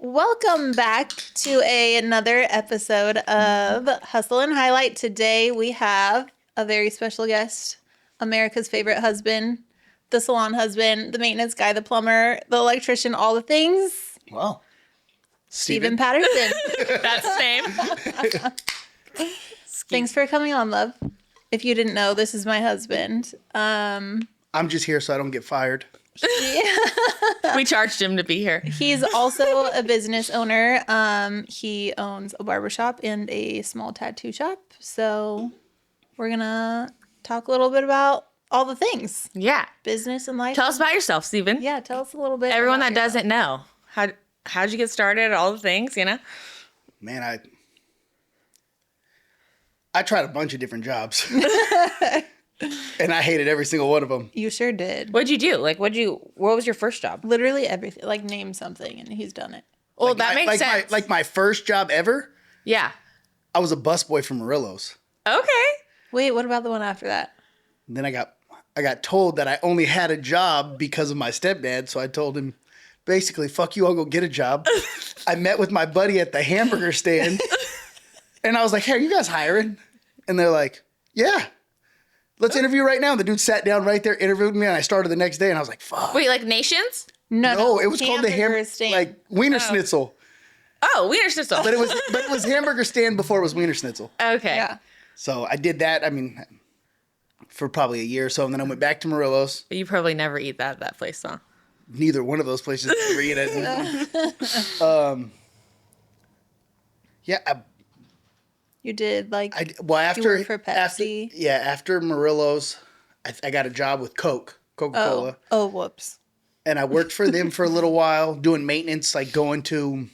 Welcome back to another episode of Hustle and Highlight. Today we have a very special guest, America's favorite husband, the salon husband, the maintenance guy, the plumber, the electrician, all the things. Wow. Stephen Patterson. That's the name. Thanks for coming on, love. If you didn't know, this is my husband. I'm just here so I don't get fired. We charged him to be here. He's also a business owner. He owns a barbershop and a small tattoo shop. So we're going to talk a little bit about all the things. Yeah. Business and life. Tell us about yourself, Stephen. Yeah, tell us a little bit. Everyone that about yourself. doesn't know. How'd you get started? All the things, you know? Man, I tried a bunch of different jobs. And I hated every single one of them. You sure did. What'd you do? What was your first job? Literally everything. Like, name something, and he's done it. Well, that makes sense. My first job ever, Yeah. I was a busboy for Murillo's. Okay. Wait, what about the one after that? And then I got told that I only had a job because of my stepdad. So I told him, basically, fuck you, I'll go get a job. I met with my buddy at the hamburger stand. And I was like, hey, are you guys hiring? And they're like, yeah. Let's interview right now. The dude sat down right there, interviewed me, and I started the next day. And I was like, fuck. Wait, like Nations? No, It was called the hamburger stand. like Wiener Schnitzel. Oh, Wiener Schnitzel. But it was hamburger stand before it was Wiener Schnitzel. Okay. Yeah. So I did that, for probably a year or so. And then I went back to Murillo's. But you probably never eat that at that place, huh? Neither one of those places ever eat it. You did, like, you worked for Pepsi? After Murillo's, I got a job with Coca-Cola. Oh, whoops. And I worked for them for a little while, doing maintenance, like going to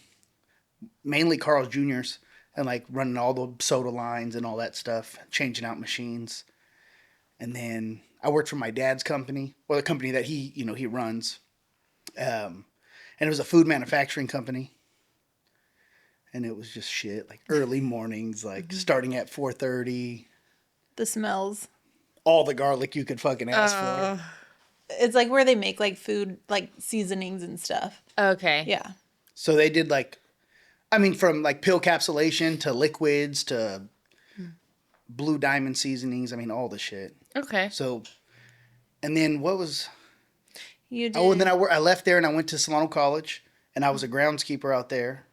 mainly Carl's Jr.'s and like running all the soda lines and all that stuff, changing out machines. And then I worked for my dad's company, or the company that he runs. And it was a food manufacturing company. And it was just shit, like early mornings, like starting at 4:30. The smells. All the garlic you could fucking ask for. It's like where they make, like, food, like, seasonings and stuff. Okay. Yeah. So they did from like pill capsulation to liquids to Blue Diamond seasonings. All the shit. Okay. So, and then what was... You did. Oh, and then I left there and I went to Solano College and I was a groundskeeper out there.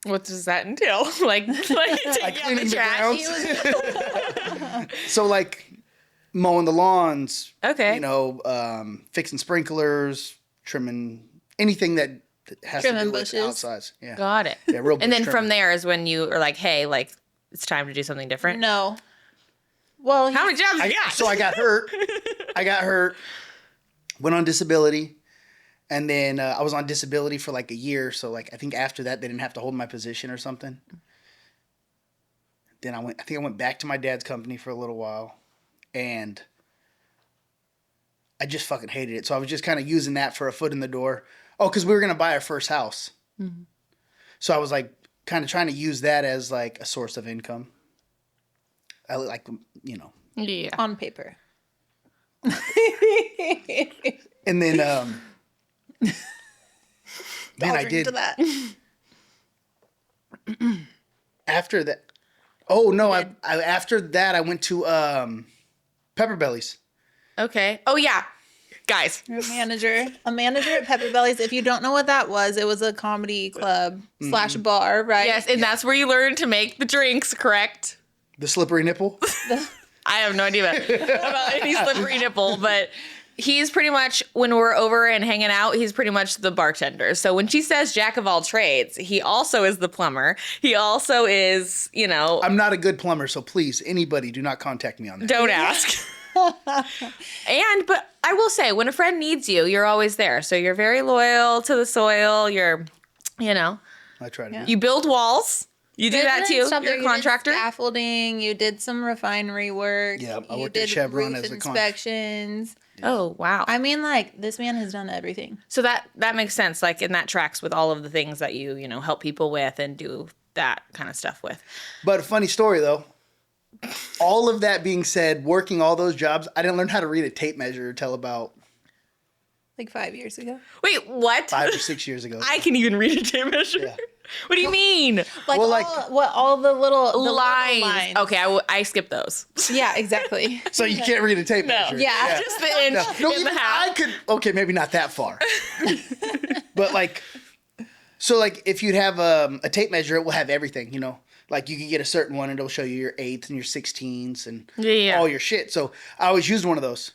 What does that entail? like Cleaning the grounds. So like mowing the lawns. Okay. Fixing sprinklers, trimming anything that has to do bushes. with outside. Yeah. Got it. Yeah, real And then bush from trimming. there is when you are like, hey, like, it's time to do something different. No. Well, How many jobs you got? So I got hurt. Went on disability. And then I was on disability for like a year. So like I think after that, they didn't have to hold my position or something. Then I went back to my dad's company for a little while. And I just fucking hated it. So I was just kind of using that for a foot in the door. Oh, because we were going to buy our first house. Mm-hmm. So I was like kind of trying to use that as like a source of income. I like, Yeah. on paper. And then, man, I Drink did. to that. After that, oh no! After that, I went to Pepper Belly's. Okay. Oh, yeah. Guys. You're a manager at Pepper Belly's. If you don't know what that was, it was a comedy club / bar, right? Yes, and that's where you learn to make the drinks, correct? The slippery nipple. I have no idea about any slippery nipple, but he's pretty much, when we're over and hanging out, he's pretty much the bartender. So when she says jack of all trades, he also is the plumber. He also is, I'm not a good plumber, so please, anybody, do not contact me on that. Don't ask. But I will say, when a friend needs you, you're always there. So you're very loyal to the soil. You're, I try to. you build walls. You do that too. You're a contractor. You did scaffolding. You did some refinery work. Yeah, I you worked did at Chevron roof as a inspections. Oh, wow. This man has done everything. So that makes sense. Like, and that tracks with all of the things that you help people with and do that kind of stuff with. But a funny story though. All of that being said, working all those jobs, I didn't learn how to read a tape measure until about Like 5 years ago. Wait, what? 5 or 6 years ago. I can even read a tape measure. Yeah. What do you mean? Like, Well, like- all the little Lines. Okay, I skipped those. Yeah, exactly. So you can't read a tape measure. Yeah. Just the inch No, and even the half. I could. Okay, maybe not that far. But like, so like if you'd have a tape measure, it will have everything. You know, like you could get a certain one and it'll show you your eighths and your sixteenths and Yeah. all your shit. So I always used one of those.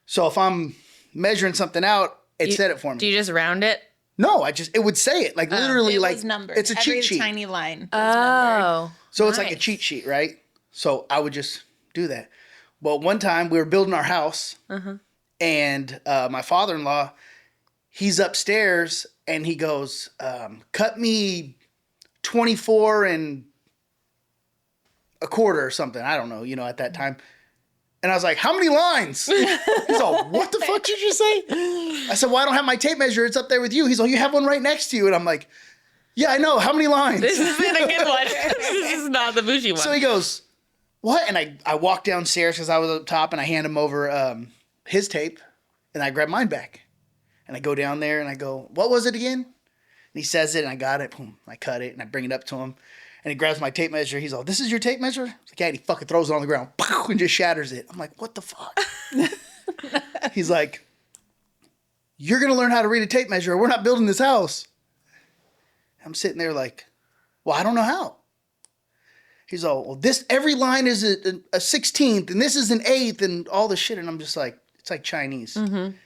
So if I'm measuring something out, it said it for me. Do you just round it? No, it would say it like literally It like was numbered. it's a Every cheat sheet. tiny line. Was numbered. Oh. So it's like a nice. cheat sheet, right? So I would just do that. Well, one time we were building our house, and my father-in-law, he's upstairs, and he goes, "Cut me 24 and a quarter or something." I don't know, you know, at that time. And I was like, "How many lines?" He's all, "What the fuck did you say?" I said, "Well, I don't have my tape measure. It's up there with you." He's like, "You have one right next to you." And I'm like, "Yeah, I know. How many lines?" This isn't a good one. This is not the bougie one. So he goes, "What?" And I walked downstairs because I was up top, and I hand him over his tape, and I grab mine back. And I go down there, and I go, "What was it again?" And he says it, and I got it. Boom. I cut it, and I bring it up to him. And he grabs my tape measure. He's all, "This is your tape measure?" I was like, "Yeah." And he fucking throws it on the ground and just shatters it. I'm like, "What the fuck?" He's like, "You're going to learn how to read a tape measure, or we're not building this house." I'm sitting there like, "Well, I don't know how." He's all, "Well, every line is a 16th, and this is an eighth, and all this shit." And I'm just like, it's like Chinese. Mm-hmm.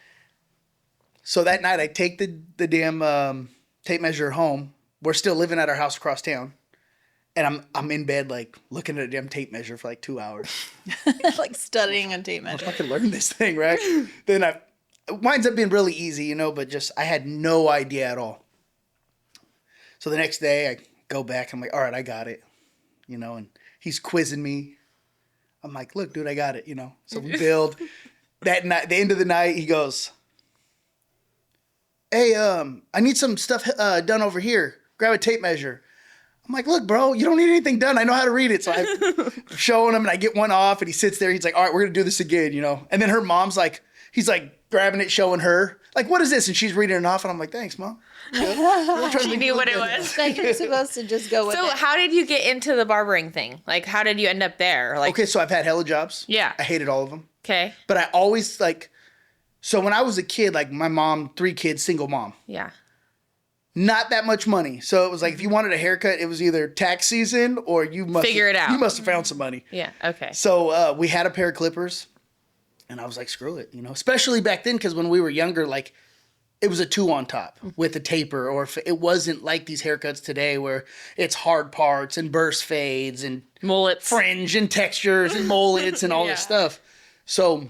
So that night, I take the damn tape measure home. We're still living at our house across town. And I'm in bed, like, looking at a damn tape measure for like 2 hours. Like studying a tape measure. I can learn this thing, right? Then it winds up being really easy, you know, but just I had no idea at all. So the next day, I go back. I'm like, "All right, I got it." You know, and he's quizzing me. I'm like, "Look, dude, I got it," you know. So we build. That night, the end of the night, he goes, "Hey, I need some stuff done over here. Grab a tape measure." I'm like, "Look, bro, you don't need anything done. I know how to read it." So I'm showing him, and I get one off, and he sits there. He's like, "All right, we're going to do this again," you know. And then her mom's like, he's like grabbing it, showing her. Like, "What is this?" And she's reading it off, and I'm like, "Thanks, Mom." She knew what it was. Like you're supposed to just go with So it. how did you get into the barbering thing? Like, how did you end up there? Like, Okay, so I've had hella jobs. Yeah. I hated all of them. okay. But I always, like, so when I was a kid, like, my mom, 3 kids, single mom. Yeah. Not that much money. So it was like, if you wanted a haircut, it was either tax season or you must Figure it out. You must have found some money. Yeah. Okay. So we had a pair of clippers, and I was like, screw it, you know. Especially back then, because when we were younger, like, it was a 2 on top with a taper, or if it wasn't like these haircuts today where it's hard parts and burst fades and Mullets. fringe and textures and mullets and all Yeah. this stuff. So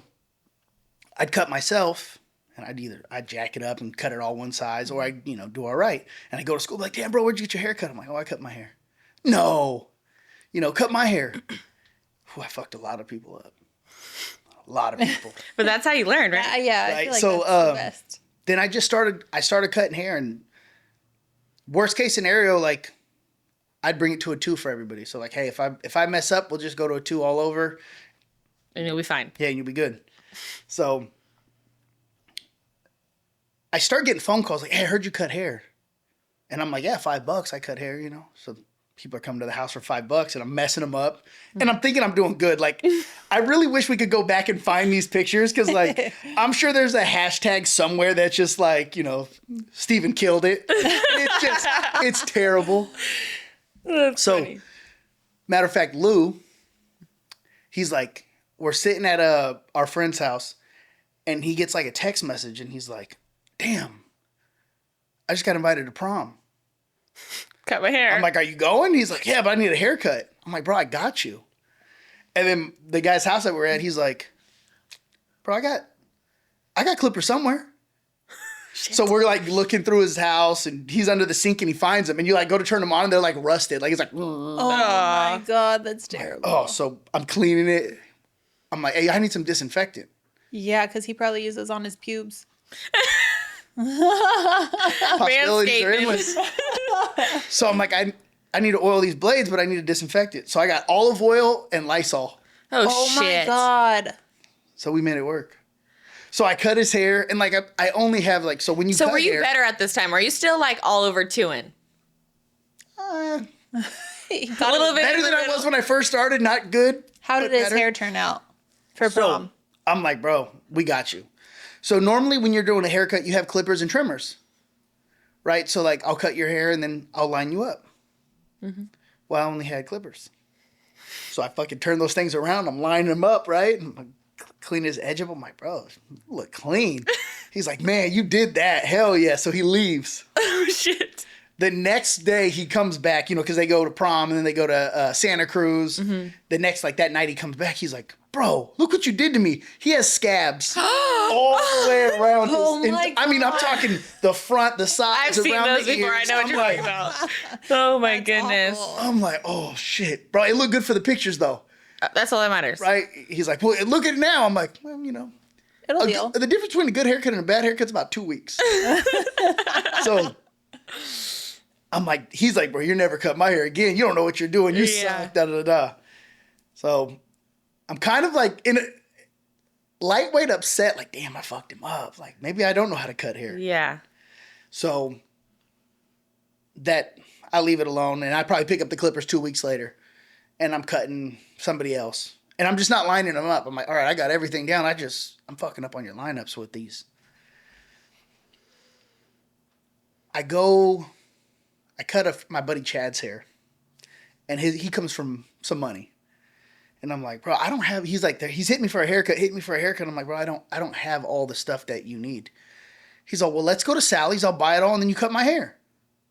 I'd cut myself, and I'd jack it up and cut it all one size, or I'd, you know, do all right. And I go to school like, "Damn, bro, where'd you get your hair cut?" I'm like, "Oh, I cut my hair." "No, you know, cut my hair." Whew, I fucked a lot of people up. A lot of people. But that's how you learn, right? Yeah, I Right, feel like so, that's the best. Then I started cutting hair, and worst case scenario, like, I'd bring it to a 2 for everybody. So like, hey, if I mess up, we'll just go to a 2 all over. And you'll be fine. Yeah, and you'll be good. So I start getting phone calls like, "Hey, I heard you cut hair." And I'm like, "Yeah, $5. I cut hair, you know." So people are coming to the house for $5, and I'm messing them up. And I'm thinking I'm doing good. Like, I really wish we could go back and find these pictures, because, like, I'm sure there's a hashtag somewhere that's just like, you know, Stephen killed it. It's terrible. That's So, funny. matter of fact, Lou, he's like, we're sitting at our friend's house, and he gets like a text message, and he's like, "Damn, I just got invited to prom." Cut my hair. I'm like, "Are you going?" He's like, "Yeah, but I need a haircut." I'm like, "Bro, I got you." And then the guy's house that we're at, he's like, "Bro, I got clippers somewhere." So we're like looking through his house, and he's under the sink, and he finds them, and you like go to turn them on, and they're like rusted. Like, it's like, Oh my God, that's terrible. oh, so I'm cleaning it. I'm like, "Hey, I need some disinfectant." Yeah, because he probably uses on his pubes. Possibilities are Manscaping. endless. So I'm like, I need to oil these blades, but I need to disinfect it. So I got olive oil and Lysol. oh, Oh shit. my God. So we made it work. So I cut his hair, and like I only have like, so when you So cut were you hair, better at this time? Are you still like all over 2-in? He A got little it- bit. better in the than I middle. was when I first started. Not good. How but did his better. hair turn out for So prom? I'm like, bro, we got you. So normally when you're doing a haircut, you have clippers and trimmers, right? So like I'll cut your hair and then I'll line you up. Well, I only had clippers. So I fucking turn those things around. I'm lining them up, right? And I clean his edge up. I'm like, bro, you look clean. He's like, man, you did that. Hell yeah. So he leaves. Oh, shit. The next day he comes back, you know, because they go to prom and then they go to Santa Cruz. The next, like that night he comes back. He's like, bro, look what you did to me. He has scabs all the way around. Oh my I mean, I'm talking the front, the I've sides, seen around those the before. I ears. know what I'm you're like, talking about. Oh, my goodness. awful. I'm like, oh shit, bro. It looked good for the pictures though, That's all that matters. right? He's like, well, look at it now. I'm like, well, you know, It'll deal. the difference between a good haircut and a bad haircut's about 2 weeks. So I'm like, he's like, bro, you're never cut my hair again. You don't know what you're doing. You Yeah. suck. Da da da. So I'm kind of like in a lightweight upset. Like, damn, I fucked him up. Like, maybe I don't know how to cut hair. Yeah. So that I leave it alone, and I probably pick up the clippers 2 weeks later, and I'm cutting somebody else, and I'm just not lining them up. I'm like, all right, I got everything down. I'm fucking up on your lineups with these. I cut my buddy Chad's hair, and he comes from some money, and I'm like, bro, I don't have. He's like, he's hit me for a haircut. I'm like, bro, I don't have all the stuff that you need. He's all, well, let's go to Sally's. I'll buy it all, and then you cut my hair.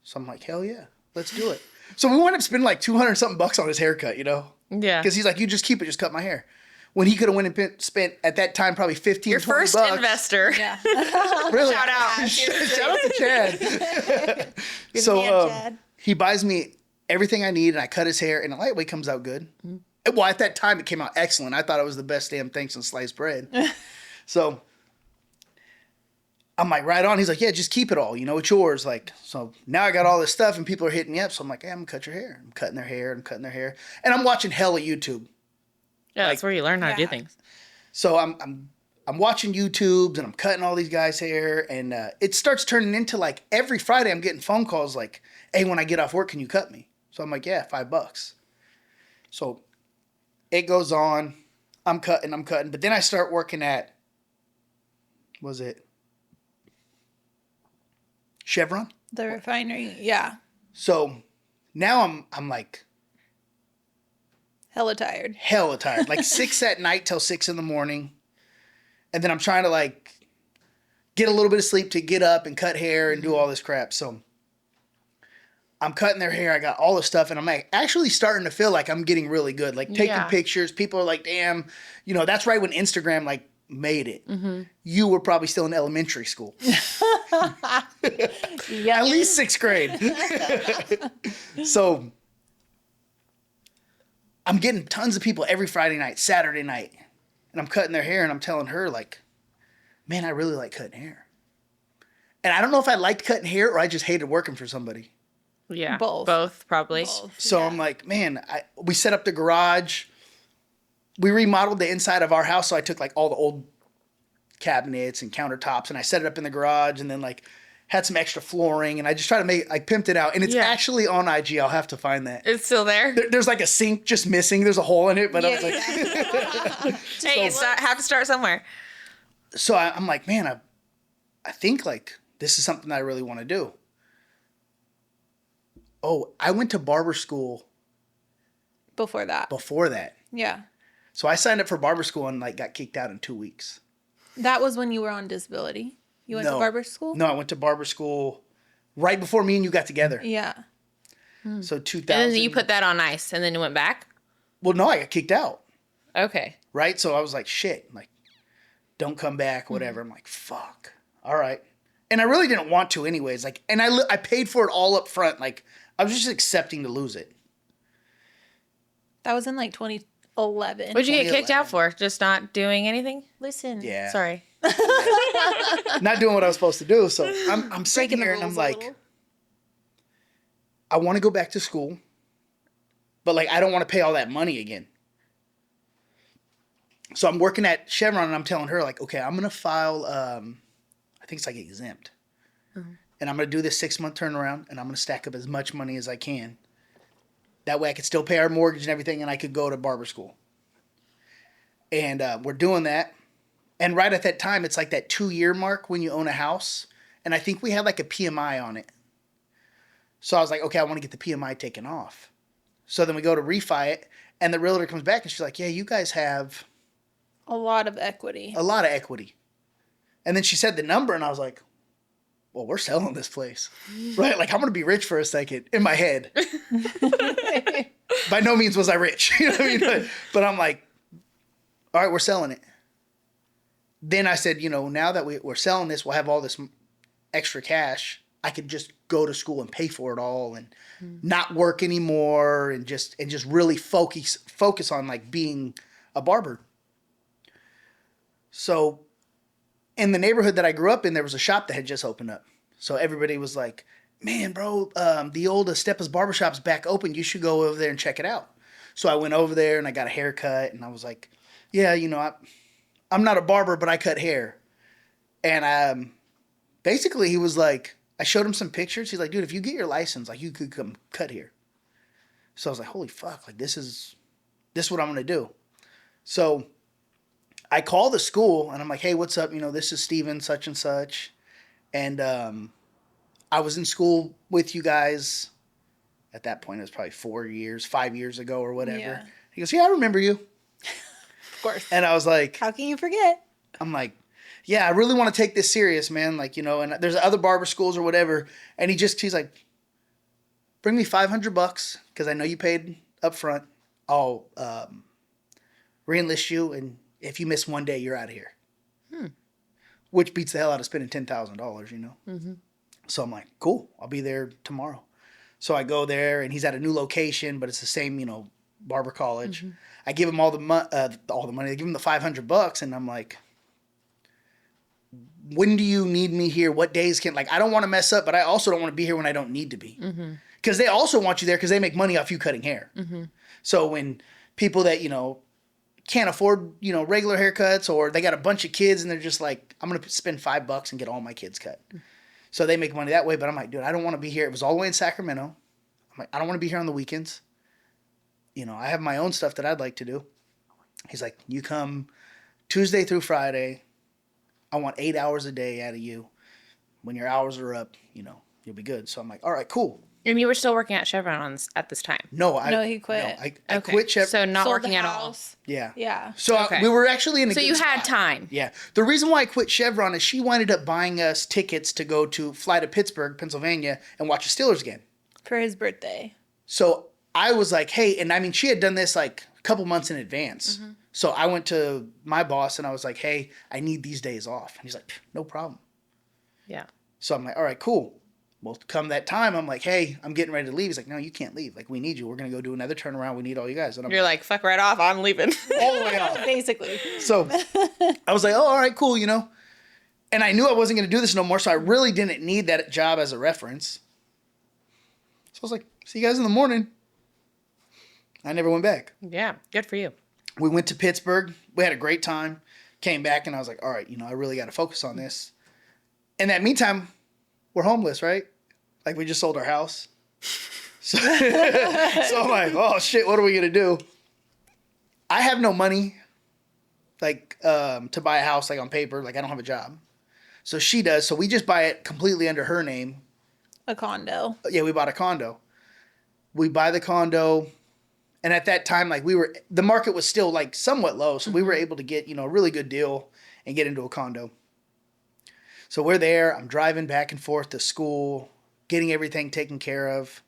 So I'm like, hell yeah, let's do it. So we wound up spending like 200 something bucks on his haircut, you know? Yeah. Because he's like, you just keep it, just cut my hair. When he could have went and spent at that time probably 15, Your 20 first bucks. investor. Yeah. Really? Shout out. Shout out to Chad. Good So man, Chad. he buys me everything I need, and I cut his hair, and the lightweight comes out good. Well, at that time, it came out excellent. I thought it was the best damn thing since sliced bread. So I'm like, right on. He's like, yeah, just keep it all. You know, it's yours. Like, so now I got all this stuff, and people are hitting me up. So I'm like, hey, I'm gonna cut your hair. I'm cutting their hair. And I'm watching hella YouTube. Yeah, that's where you learn how to do Yeah. things. So I'm watching YouTubes, and I'm cutting all these guys' hair, and it starts turning into like every Friday I'm getting phone calls like, hey, when I get off work, can you cut me? So I'm like, yeah, $5. So it goes on. I'm cutting, but then I start working at, was it Chevron? The refinery. Yeah. So now I'm like Hella tired. hella tired, like 6 at night till 6 in the morning, and then I'm trying to like get a little bit of sleep to get up and cut hair and do all this crap. So I'm cutting their hair. I got all the stuff, and I'm like actually starting to feel like I'm getting really good. Like taking Yeah. pictures. People are like, damn, you know, that's right when Instagram like made it. You were probably still in elementary school. Yeah. At least 6th grade. So I'm getting tons of people every Friday night, Saturday night, and I'm cutting their hair, and I'm telling her like, man, I really like cutting hair. And I don't know if I liked cutting hair or I just hated working for somebody. Yeah. Both. Both, probably. So Yeah. I'm like, man, we set up the garage. We remodeled the inside of our house, so I took like all the old cabinets and countertops, and I set it up in the garage, and then like had some extra flooring, and I just try to pimped it out. And it's Yeah. actually on IG. I'll have to find that. It's still there. There's like a sink just missing. There's a hole in it, but I was like, Hey, you have to start somewhere. so I'm like, man, I think like this is something that I really want to do. Oh, I went to barber school Before that. before that. Yeah. So I signed up for barber school and like got kicked out in 2 weeks. That was when you were on disability. You went to barber school? No, I went to barber school right before me and you got together. Yeah. So 2000. And then you put that on ice, and then you went back. Well, no, I got kicked out. Okay. Right? So I was like, shit, like, don't come back, whatever. I'm like, fuck. All right. And I really didn't want to anyways. Like, and I paid for it all up front. Like, I was just accepting to lose it. That was in like 2011. What'd you get kicked 2011. out for? Just not doing anything? Listen. Yeah. Sorry. Not doing what I was supposed to do. So I'm sitting Breaking the here and I'm rules a like, little. I want to go back to school, but like, I don't want to pay all that money again. So I'm working at Chevron and I'm telling her like, okay, I'm going to file, I think it's like exempt. And I'm going to do this 6-month turnaround and I'm going to stack up as much money as I can. That way I could still pay our mortgage and everything and I could go to barber school. And we're doing that. And right at that time, it's like that 2-year mark when you own a house. And I think we had like a PMI on it. So I was like, okay, I want to get the PMI taken off. So then we go to refi it. And the realtor comes back and she's like, yeah, you guys have A lot of equity. a lot of equity. And then she said the number and I was like, well, we're selling this place, right? Like I'm going to be rich for a second in my head. By no means was I rich, you know what I mean? But I'm like, all right, we're selling it. Then I said, now that we're selling this, we'll have all this extra cash. I could just go to school and pay for it all and not work anymore and just really focus on like being a barber. So in the neighborhood that I grew up in, there was a shop that had just opened up. So everybody was like, man, bro, the old Estepa's barbershop's back open. You should go over there and check it out. So I went over there and I got a haircut and I was like, yeah, I'm not a barber, but I cut hair. And basically he was like, I showed him some pictures. He's like, dude, if you get your license, like you could come cut here. So I was like, holy fuck, like this is what I'm going to do. So I call the school and I'm like, hey, what's up? This is Stephen such and such. And I was in school with you guys. At that point, it was probably 5 years ago or whatever. Yeah. He goes, yeah, I remember you. Of course. And I was like, How can you forget? I'm like, yeah, I really want to take this serious, man. Like, and there's other barber schools or whatever. And he's like, bring me $500 because I know you paid up front. I'll re-enlist you. And if you miss one day, you're out of here. Which beats the hell out of spending $10,000, Mm-hmm. So I'm like, cool, I'll be there tomorrow. So I go there and he's at a new location, but it's the same, barber college. Mm-hmm. I give him all the money. I give him the $500 and I'm like, when do you need me here? What days I don't want to mess up, but I also don't want to be here when I don't need to be. Because they also want you there because they make money off you cutting hair. Mm-hmm. So when people that, can't afford, regular haircuts or they got a bunch of kids and they're just like, I'm going to spend $5 and get all my kids cut. So they make money that way. But I'm like, dude, I don't want to be here. It was all the way in Sacramento. I'm like, I don't want to be here on the weekends. I have my own stuff that I'd like to do. He's like, you come Tuesday through Friday. I want 8 hours a day out of you. When your hours are up, you'll be good. So I'm like, all right, cool. And you were still working at Chevron at this time? No, he quit. No, I quit Chevron. So not Sold working the at all. house. Yeah. Yeah. So we were actually in a So good you had spot. time. Yeah. The reason why I quit Chevron is she winded up buying us tickets to fly to Pittsburgh, Pennsylvania, and watch the Steelers game. For his birthday. So I was like, hey, and I mean, she had done this like a couple months in advance. Mm-hmm. So I went to my boss and I was like, hey, I need these days off. And he's like, no problem. Yeah. So I'm like, all right, cool. Well, come that time, I'm like, hey, I'm getting ready to leave. He's like, no, you can't leave. Like, we need you. We're going to go do another turnaround. We need all you guys. And I'm You're like, fuck right off. I'm leaving. all the way off. Basically. So I was like, oh, all right, cool, And I knew I wasn't going to do this no more, so I really didn't need that job as a reference. So I was like, see you guys in the morning. I never went back. Yeah. Good for you. We went to Pittsburgh. We had a great time. Came back, and I was like, all right, I really got to focus on this. In that meantime, we're homeless, right? Like, we just sold our house. So I'm like, oh, shit, what are we going to do? I have no money, to buy a house, on paper. I don't have a job. So she does. So we just buy it completely under her name. A condo. Yeah, we bought a condo. We buy the condo. And at that time, the market was still, somewhat low. So we were able to get, a really good deal and get into a condo. So we're there. I'm driving back and forth to school, getting everything taken care of.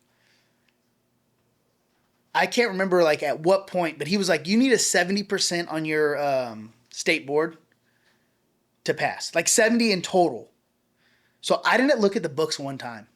I can't remember at what point, but he was like, you need a 70% on your state board to pass. 70 in total. So I didn't look at the books one time.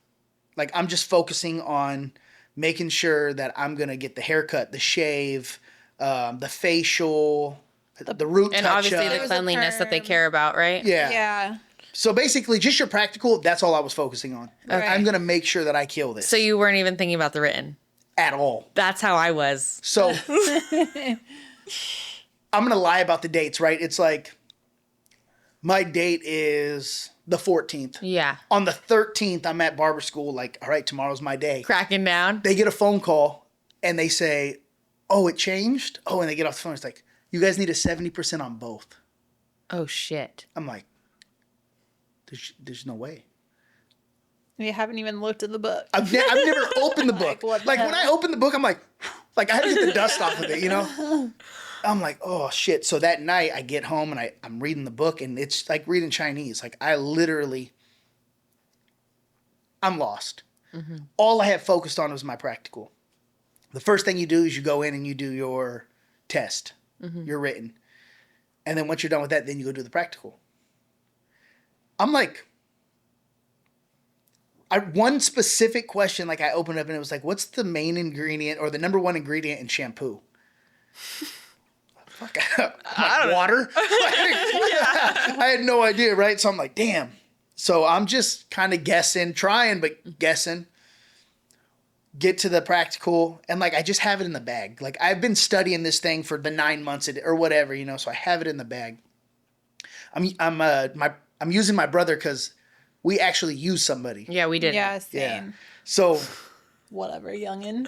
I'm just focusing on making sure that I'm going to get the haircut, the shave, the facial, the root touch-up. And obviously the cleanliness that they care about, right? Yeah. Yeah. So basically, just your practical, that's all I was focusing on. Okay. I'm going to make sure that I kill this. So you weren't even thinking about the written? At all. That's how I was. So I'm going to lie about the dates, right? It's like my date is the 14th. Yeah. On the 13th, I'm at barber school. Like, all right, tomorrow's my day. Cracking down. They get a phone call and they say, oh, it changed? Oh, and they get off the phone. It's like, you guys need a 70% on both. Oh, shit. I'm like, there's no way. You haven't even looked at the book. I've never opened the book. what the Like when hell? I opened the book, I'm like I had to get the dust off of it, you know? I'm like, oh shit. So that night I get home and I'm reading the book and it's like reading Chinese. Like I'm lost. All I had focused on was my practical. The first thing you do is you go in and you do your test, your written. And then once you're done with that, then you go do the practical. I'm like, one specific question, like I opened up and it was like, what's the main ingredient or the number one ingredient in shampoo? Fuck, like water? I had no idea, right? So I'm like, damn. So I'm just kind of guessing, trying, but guessing. Get to the practical and like I just have it in the bag. Like I've been studying this thing for the 9 months or whatever, you know, so I have it in the bag. I'm using my brother because we actually use somebody. Yeah, we did. Yeah, same. Yeah. So Whatever, youngin.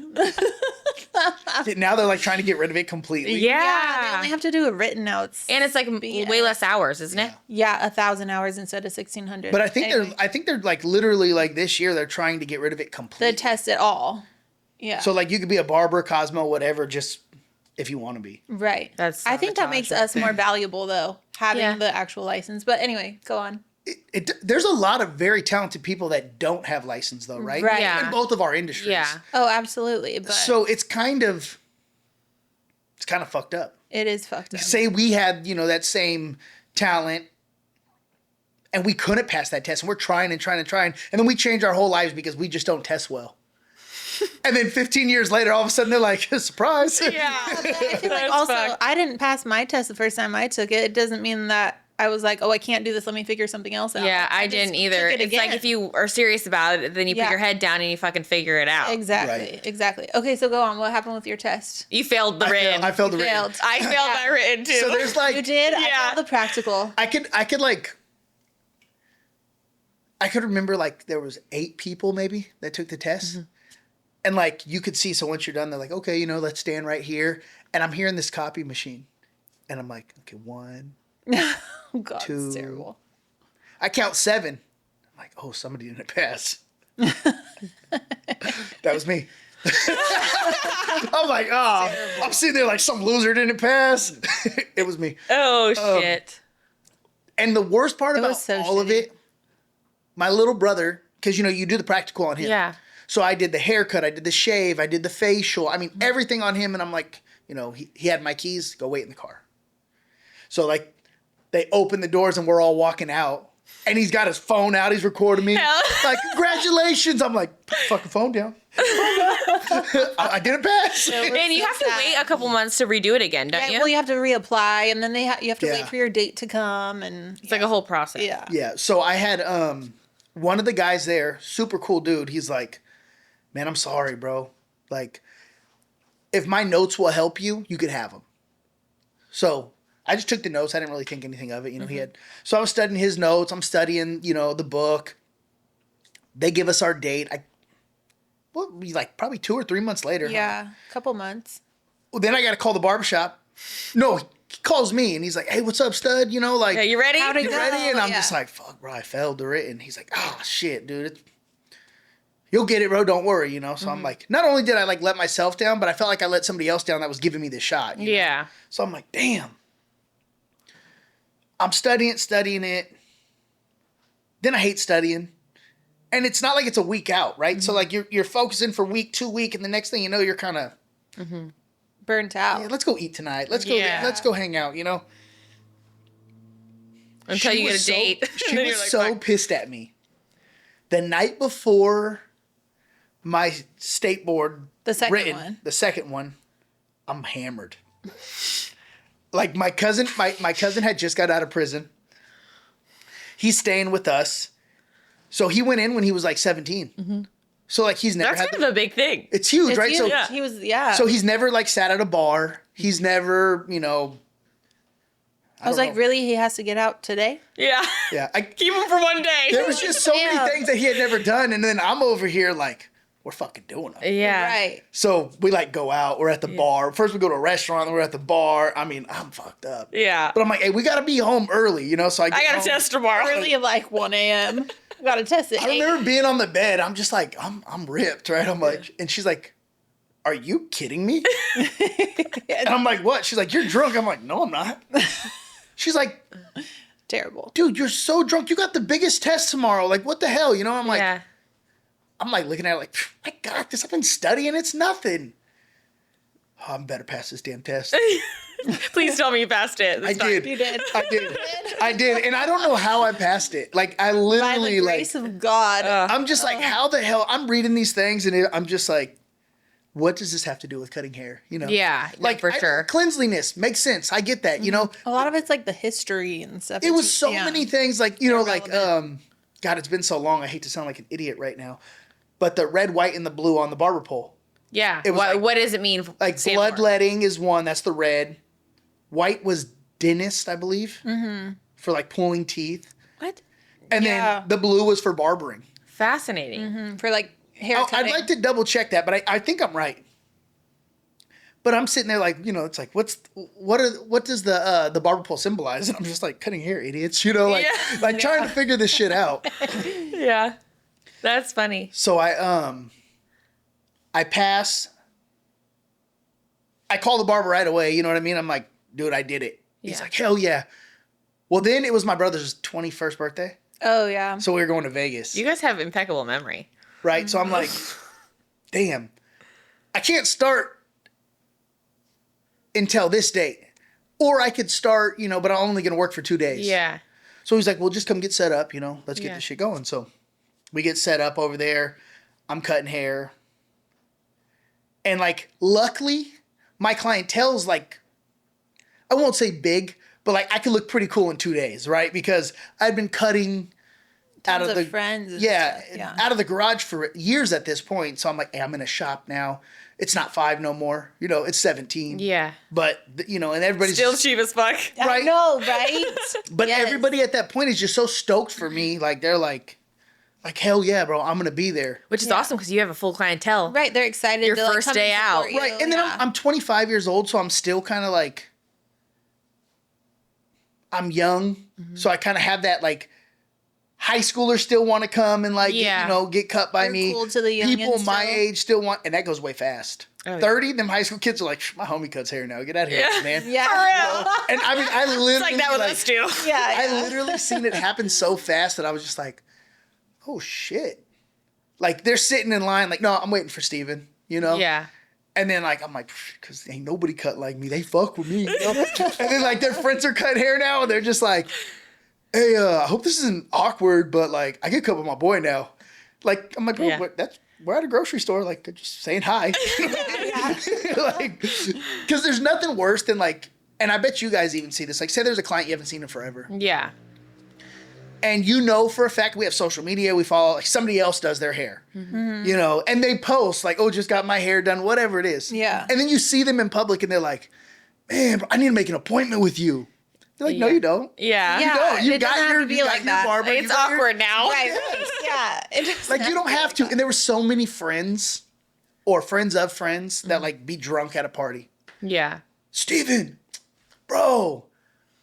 now they're like trying to get rid of it completely. Yeah, they Yeah. only have to do it written out. And it's like way less hours, isn't it? Yeah, 1,000 hours instead of 1,600. But I think Anyway, they're like literally like this year they're trying to get rid of it completely. they test it all. Yeah. So like you could be a barber, Cosmo, whatever, just if you want to be. Right. That's I think that makes us more valuable though, having Yeah. the actual license. But anyway, go on. There's a lot of very talented people that don't have license though, right? Right. Yeah. In both of our industries. Yeah. Oh, absolutely. But So it's kind of fucked up. it is fucked up. Say we had, that same talent and we couldn't pass that test and we're trying and trying and trying. And then we change our whole lives because we just don't test well. And then 15 years later, all of a sudden they're like, surprise. Yeah. I feel like also, I didn't pass my test the first time I took it. It doesn't mean that I was like, oh, I can't do this. Let me figure something else out. Yeah, I just didn't either. took it It's like again. if you are serious about it, then you put Yeah. your head down and you fucking figure it out. Exactly. Right. Exactly. Okay, so go on. What happened with your test? You failed the written. I failed the You written. failed. I failed my written too. So there's like, You did? I Yeah. failed the practical. I could remember like there was 8 people maybe that took the test. Mm-hmm. And like you could see, so once you're done, they're like, okay, let's stand right here. And I'm hearing this copy machine. And I'm like, okay, 1. Oh, God, Two. it's terrible. I count 7. I'm like, oh, somebody didn't pass. That was me. I'm like, oh, I'm sitting there like some loser didn't pass. It was me. Oh shit. And the worst part It about was so all of shitty. it, my little brother, because you do the practical on him. Yeah. So I did the haircut, I did the shave, I did the facial. I mean, everything on him. And I'm like, he had my keys, go wait in the car. So like they open the doors and we're all walking out. And he's got his phone out, he's recording me. Hell. Like, congratulations. I'm like, put the fucking phone down. I didn't pass. And you have to wait a couple months to redo it again, don't Yeah, you? well, you have to reapply, and then you have to Yeah. wait for your date to come, and It's like a whole process. yeah. Yeah. So I had one of the guys there, super cool dude. He's like, man, I'm sorry, bro. Like, if my notes will help you, you could have them. So I just took the notes. I didn't really think anything of it. He had. So I was studying his notes. I'm studying, the book. They give us our date. Like probably 2 or 3 months later. Yeah, a couple months. Well, then I got to call the barbershop. No, he calls me and he's like, hey, what's up, stud? Like, Yeah, you ready? How'd it you go? ready? And I'm Yeah. just like, fuck, bro, I failed the written. He's like, oh, shit, dude. You'll get it, bro. Don't worry, So I'm like, not only did I like let myself down, but I felt like I let somebody else down that was giving me the shot. you know? Yeah. So I'm like, damn. I'm studying it. Then I hate studying. And it's not like it's a week out, right? So like you're focusing for week, 2 week, and the next thing you know, you're kind of, Burnt out. yeah, let's go eat tonight. Let's Yeah. go hang out, Until She you get was a date. She And then was you're like, so fuck. pissed at me. The night before my state board The second written, one. the second one, I'm hammered. Like my cousin had just got out of prison. He's staying with us. So he went in when he was like 17. So like he's never That's had kind of a big thing. it's huge, It's right? huge. So He was, yeah. so he's never like sat at a bar. He's never, I was like, really? He has to get out today? Yeah. Yeah. Keep him for one day. There was just so Damn. many things that he had never done. And then I'm over here like, we're fucking doing them. Yeah. Right. So we like go out. We're at the bar. First we go to a restaurant. Then we're at the bar. I mean, I'm fucked up. Yeah. But I'm like, hey, we got to be home early, you know? So I I got home. a test tomorrow. Early at like 1 a.m. Got to test it. I remember being on the bed. I'm just like, I'm ripped, right? I'm like, and she's like, are you kidding me? And I'm like, what? She's like, you're drunk. I'm like, no, I'm not. She's like, Terrible. dude, you're so drunk. You got the biggest test tomorrow. Like, what the hell? You know, I'm like, Yeah. I'm like looking at it like, I got this. I've been studying. It's nothing. Oh, I'm better pass this damn test. Please tell me you passed it. I did. You did. I did. And I don't know how I passed it. Like, I By literally, the like, grace of God. I'm just like, how the hell? I'm reading these things and I'm just like, what does this have to do with cutting hair? You know? Yeah, Like, for sure. Cleanliness makes sense. I get that, you know? A lot of it's like the history and stuff. It was so Yeah. many things, like, you know, like, Irrelevant. God, it's been so long. I hate to sound like an idiot right now. But the red, white, and the blue on the barber pole. Yeah. It was What, like- what does it mean? Like, stand for? bloodletting is one. That's the red. White was dentist, I believe. Mm-hmm. For, like, pulling teeth. What? And Yeah. then the blue was for barbering. Fascinating. For like hair Oh, cutting. I'd like to double check that, but I think I'm right. But I'm sitting there like, you know, it's like, what does the barber pole symbolize? And I'm just like, cutting hair, idiots, you know, like, Yeah. like trying to figure this shit out. Yeah. That's funny. So I pass. I call the barber right away. You know what I mean? I'm like, dude, I did it. He's Yeah. like, hell yeah. Well, then it was my brother's 21st birthday. Oh, yeah. So we were going to Vegas. You guys have impeccable memory. Right? So I'm like, damn, I can't start until this date. Or I could start, you know, but I'm only going to work for 2 days. Yeah. So he's like, well, just come get set up, you know, let's get Yeah. this shit going. So we get set up over there. I'm cutting hair. And like, luckily, my clientele's like, I won't say big, but like I could look pretty cool in 2 days, right? Because I'd been cutting out Tons of the friends. and yeah, stuff, yeah. out of the garage for years at this point. So I'm like, hey, I'm in a shop now. It's not 5 no more. You know, it's 17. Yeah. But you know, and everybody's Still cheap as fuck. I right. know, right? But Yes. everybody at that point is just so stoked for me. Like they're like hell yeah, bro, I'm gonna be there. Which is Yeah. awesome because you have a full clientele. Right, they're excited. Your to, like, first come day and out. support you, Right, and then yeah. I'm 25 years old, so I'm still kind of like, I'm young, so I kind of have that like, high schoolers still want to come and like, Yeah. you know, get cut by You're me. cool to the People youngins my still. age still want, and that goes way fast. Oh, yeah. 30, them high school kids are like, my homie cuts hair now. Get out of here, Yeah. man. Yeah. And I mean, I literally It's like that with us too. Yeah. I yeah. literally seen it happen so fast that I was just like, oh shit. Like they're sitting in line, like, no, I'm waiting for Steven, you know? Yeah. And then like, I'm like, because ain't nobody cut like me. They fuck with me. You know? And then like their friends are cut hair now and they're just like, hey, I hope this isn't awkward, but like I get cut with my boy now. Like, I'm like, bro, Yeah. we're at a grocery store, like just saying hi. Like, because there's nothing worse than like, and I bet you guys even see this. Like, say there's a client you haven't seen in forever. Yeah. And you know for a fact we have social media, we follow, like somebody else does their hair, you know, and they post like, oh, just got my hair done, whatever it is. Yeah. And then you see them in public and they're like, man, bro, I need to make an appointment with you. You're like, no, Yeah. you don't. Yeah. Yeah. No, you it doesn't got have your, to be you like got that. your barber. you It's got your- awkward now. Right. Yeah. It doesn't Like you don't have to. And there were so many friends or friends of friends that like be drunk at a party. Yeah. Steven, bro,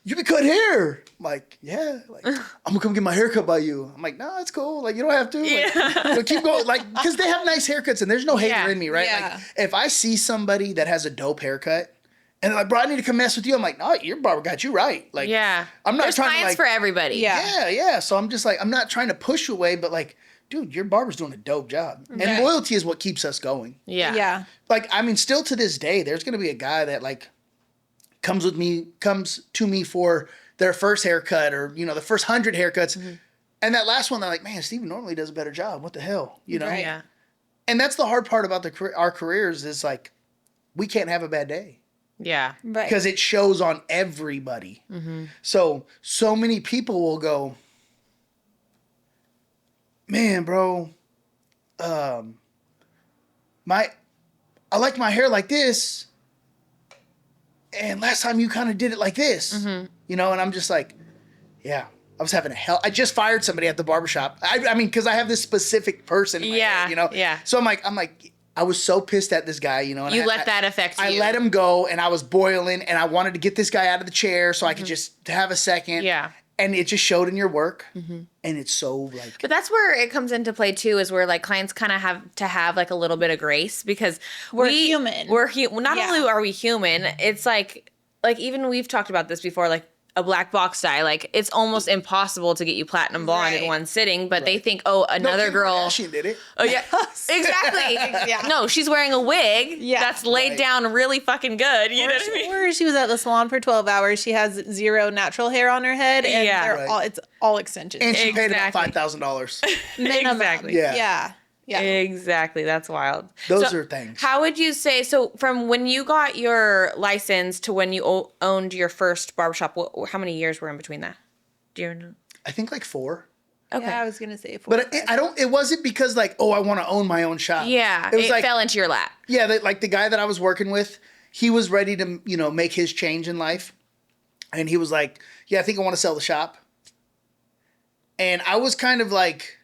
you be cut hair. I'm like, yeah. Like, I'm gonna come get my haircut by you. I'm like, no, it's cool. Like, you don't have to. Like, Yeah. you know, keep going. Like, because they have nice haircuts and there's no hater Yeah. in me, right? Yeah. Like, if I see somebody that has a dope haircut and they're like, bro, I need to come mess with you. I'm like, no, your barber got you right. Like, Yeah. I'm not There's trying to clients like, for everybody. Yeah. yeah. So I'm just like, I'm not trying to push you away, but like, dude, your barber's doing a dope job. And Right. loyalty is what keeps us going. Yeah. Yeah. Like, I mean, still to this day, there's going to be a guy that like comes to me for their first haircut or, you know, the first 100 haircuts. And that last one, they're like, man, Steven normally does a better job. What the hell? You know? Right. Yeah. And that's the hard part about our careers is like, we can't have a bad day Yeah. Right. because it shows on everybody. So many people will go, man, bro, I like my hair like this. And last time you kind of did it like this. And I'm just like, yeah, I was having I just fired somebody at the barbershop. I mean, because I have this specific person in my head, Yeah. So I'm like, I was so pissed at this guy, and You let that affect you. I let him go, and I was boiling, and I wanted to get this guy out of the chair so I could just have a second. Yeah. And it just showed in your work, and it's so like. But that's where it comes into play too, is where like clients kind of have to have like a little bit of grace because we're human. Not only are we human, it's like even we've talked about this before, like a black box dye, like it's almost impossible to get you platinum blonde in one sitting, but they think, oh, another girl. She did it. Oh yeah, exactly. No, she's wearing a wig that's laid down really fucking good. You know what I mean? Or she was at the salon for 12 hours. She has zero natural hair on her head, and it's all extensions. And she paid about $5,000. Minimum. Exactly. Yeah. Exactly. That's wild. Those are things. How would you say, so from when you got your license to when you owned your first barbershop, how many years were in between that? Do you know? I think like 4. Okay. Yeah, I was going to say 4. But it wasn't because like, I want to own my own shop. Yeah. It was like, fell into your lap. Yeah. Like the guy that I was working with, he was ready to, make his change in life. And he was like, yeah, I think I want to sell the shop. And I was kind of like,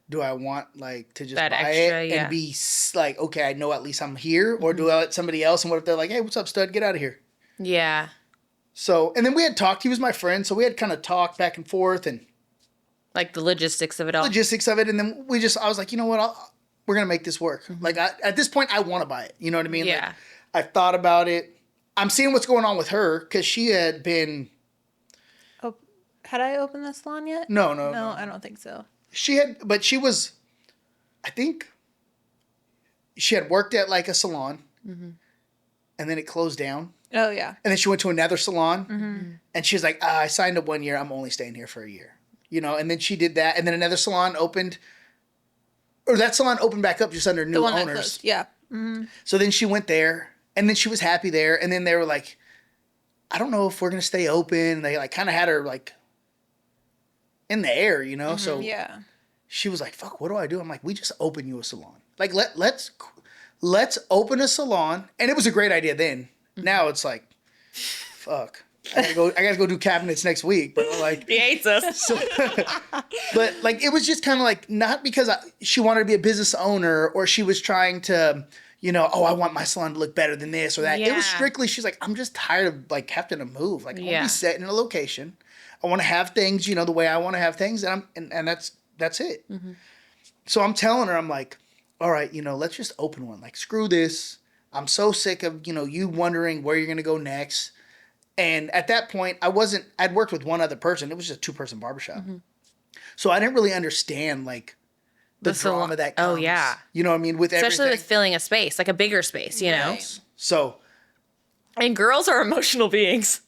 do I want like to just that buy extra, it and be like, okay, I know at least I'm here, or do I let somebody else? And what if they're like, hey, what's up, stud? Get out of here. Yeah. So, and then we had talked. He was my friend, so we had kind of talked back and forth and like the logistics of it all. And then I was like, you know what? We're gonna make this work. Like at this point, I want to buy it. You know what I mean? Yeah. Like, I've thought about it. I'm seeing what's going on with her because she had been. Oh, had I opened the salon yet? No, I don't think so. But she was, I think, she had worked at like a salon, and then it closed down. Oh, yeah. And then she went to another salon, and she was like, I signed up 1 year. I'm only staying here for a year. And then she did that, and then another salon opened, or that salon opened back up just under new owners. Yeah. So then she went there, and then she was happy there, and then they were like, I don't know if we're going to stay open. And they like kind of had her like in the air, so she was like, fuck, what do I do? I'm like, we just open you a salon. Like, let's open a salon. And it was a great idea then. Now it's like, fuck, I gotta go do cabinets next week. But like, he hates us. But like, it was just kind of like, not because she wanted to be a business owner or she was trying to, I want my salon to look better than this or that. It was strictly, she's like, I'm just tired of like having to move. Like, I want to be set in a location. I want to have things, the way I want to have things, and that's it. So I'm telling her, I'm like, all right, let's just open one. Like, screw this. I'm so sick of, you wondering where you're going to go next. And at that point, I'd worked with one other person. It was just a 2-person barbershop. So I didn't really understand like the drama that comes. Oh yeah. You know what I mean? With especially everything. with filling a space, like a bigger space, Right. So. And girls are emotional beings.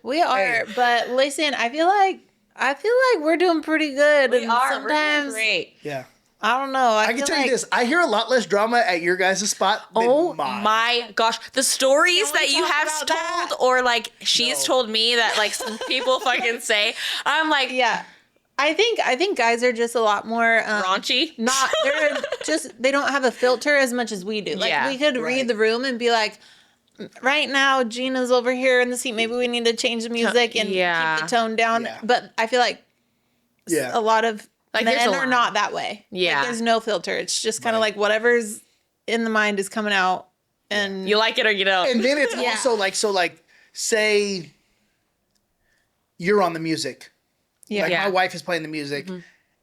We are, but listen, I feel like we're doing pretty good. We are. Sometimes, we're doing great. Yeah. I don't know. I can tell you this. I hear a lot less drama at your guys' spot than mine. My gosh. The stories that you have about told that? or like she's told me that like some people fucking say, I'm like, yeah. I think guys are just a lot more raunchy. They don't have a filter as much as we do. Like we could read the room and be like, right now Gina's over here in the seat. Maybe we need to change the music and keep the tone down. Yeah. But I feel like a lot of like men are not that way. Yeah. Like, there's no filter. It's just kind of like whatever's in the mind is coming out, and you like it or you don't. And then it's also like, so like, say you're on the music. Yeah. Like my wife is playing the music.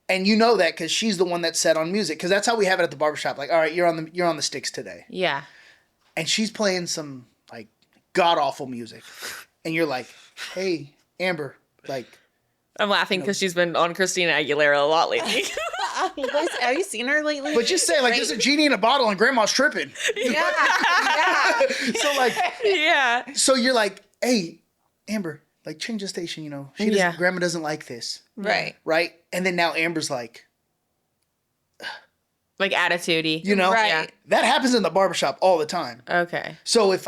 And you know that because she's the one that's set on music. Because that's how we have it at the barbershop. Like, all right, you're on the sticks today. Yeah. And she's playing some like god awful music, and you're like, "Hey, Amber," like. I'm laughing because she's been on Christina Aguilera a lot lately. Have you seen her lately? But just say like, "There's a genie in a bottle, and Grandma's tripping." Yeah. So like, yeah. So you're like, "Hey, Amber, like change the station." She doesn't. Grandma doesn't like this. Right. Right. And then now Amber's like attitude-y. Right. Yeah. That happens in the barbershop all the time. Okay. So if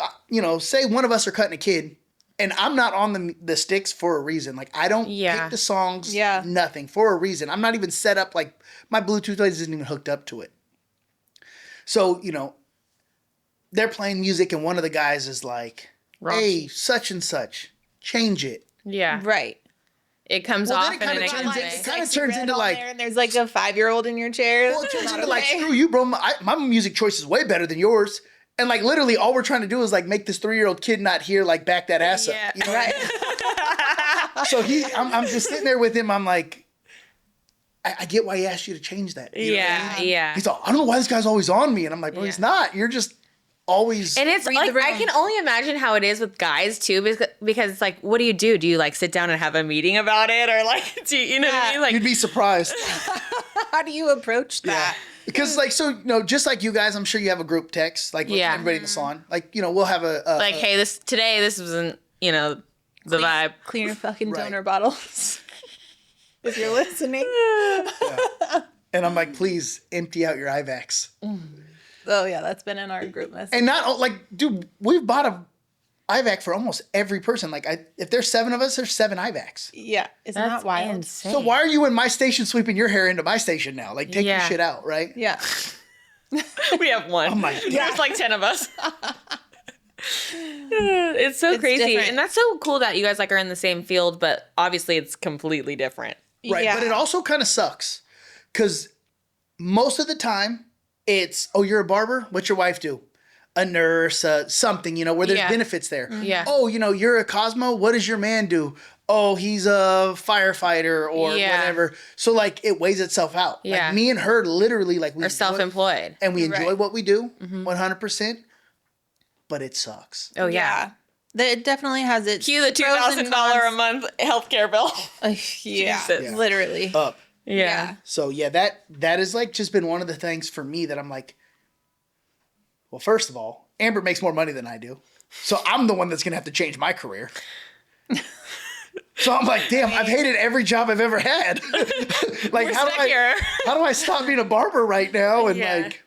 say one of us are cutting a kid, and I'm not on the sticks for a reason. Like I don't pick the songs. Yeah. Nothing for a reason. I'm not even set up. Like my Bluetooth isn't even hooked up to it. So they're playing music, and one of the guys is like, hey, such and such, change it. Yeah. Right. It comes Well, off then in a it negative kinda way. turns- Kinda Sexy turns red into on like- there and there's like a 5-year-old in your chair. Well, it turns Not into like, okay. screw you, bro. My music choice is way better than yours. And like literally all we're trying to do is like make this 3-year-old kid not here, like back that ass Yeah. up. You know? Right. So I'm just sitting there with him. I'm like, I get why he asked you to change that. You know what I mean? Yeah. He's like, I don't know why this guy's always on me. And I'm like, bro, he's Yeah. not. You're just always. And it's Read like, the room. I can only imagine how it is with guys too, because it's like, what do? Do you like sit down and have a meeting about it? Or like, you know what I mean? Like, You'd be surprised. How do you approach that? Because like, so, you know, just like you guys, I'm sure you have a group text, like with Yeah. everybody in the salon. Like, you know, we'll have a like, hey, this wasn't, the vibe. Clean your fucking Right. donor bottles. If you're listening. and I'm like, please empty out your IVACs. Oh yeah, that's been in our group message. And not like, dude, we've bought a IVAC for almost every person. Like, if there's 7 of us, there's 7 IVACs. Yeah, isn't that wild? insane. So why are you in my station sweeping your hair into my station now? Like, take your Yeah. shit out, right? Yeah. We have one. Oh my God. There's like 10 of us. It's so It's crazy. different. And that's so cool that you guys like are in the same field, but obviously it's completely different. Right. Yeah. But it also kind of sucks because most of the time it's, oh, you're a barber? What's your wife do? A nurse, something, you know, where there's Yeah. benefits there. Yeah. Oh, you know, you're a Cosmo? What does your man do? Oh, he's a firefighter or Yeah. whatever. So, like, it weighs itself out. Yeah. Like, me and her literally, like, we Or self-employed. and we enjoy Right. what we do 100%, but it sucks. Oh yeah. It definitely has its Cue the pros and $2,000 a cons. month healthcare bill. Yeah, Jesus. Yeah. literally. Up. Yeah. So yeah, that is like just been one of the things for me that I'm like, well, first of all, Amber makes more money than I do. So I'm the one that's gonna have to change my career. So I'm like, damn, I've hated every job I've ever had. Like We're how stuck here. how do I stop being a barber right now? And Yeah. like,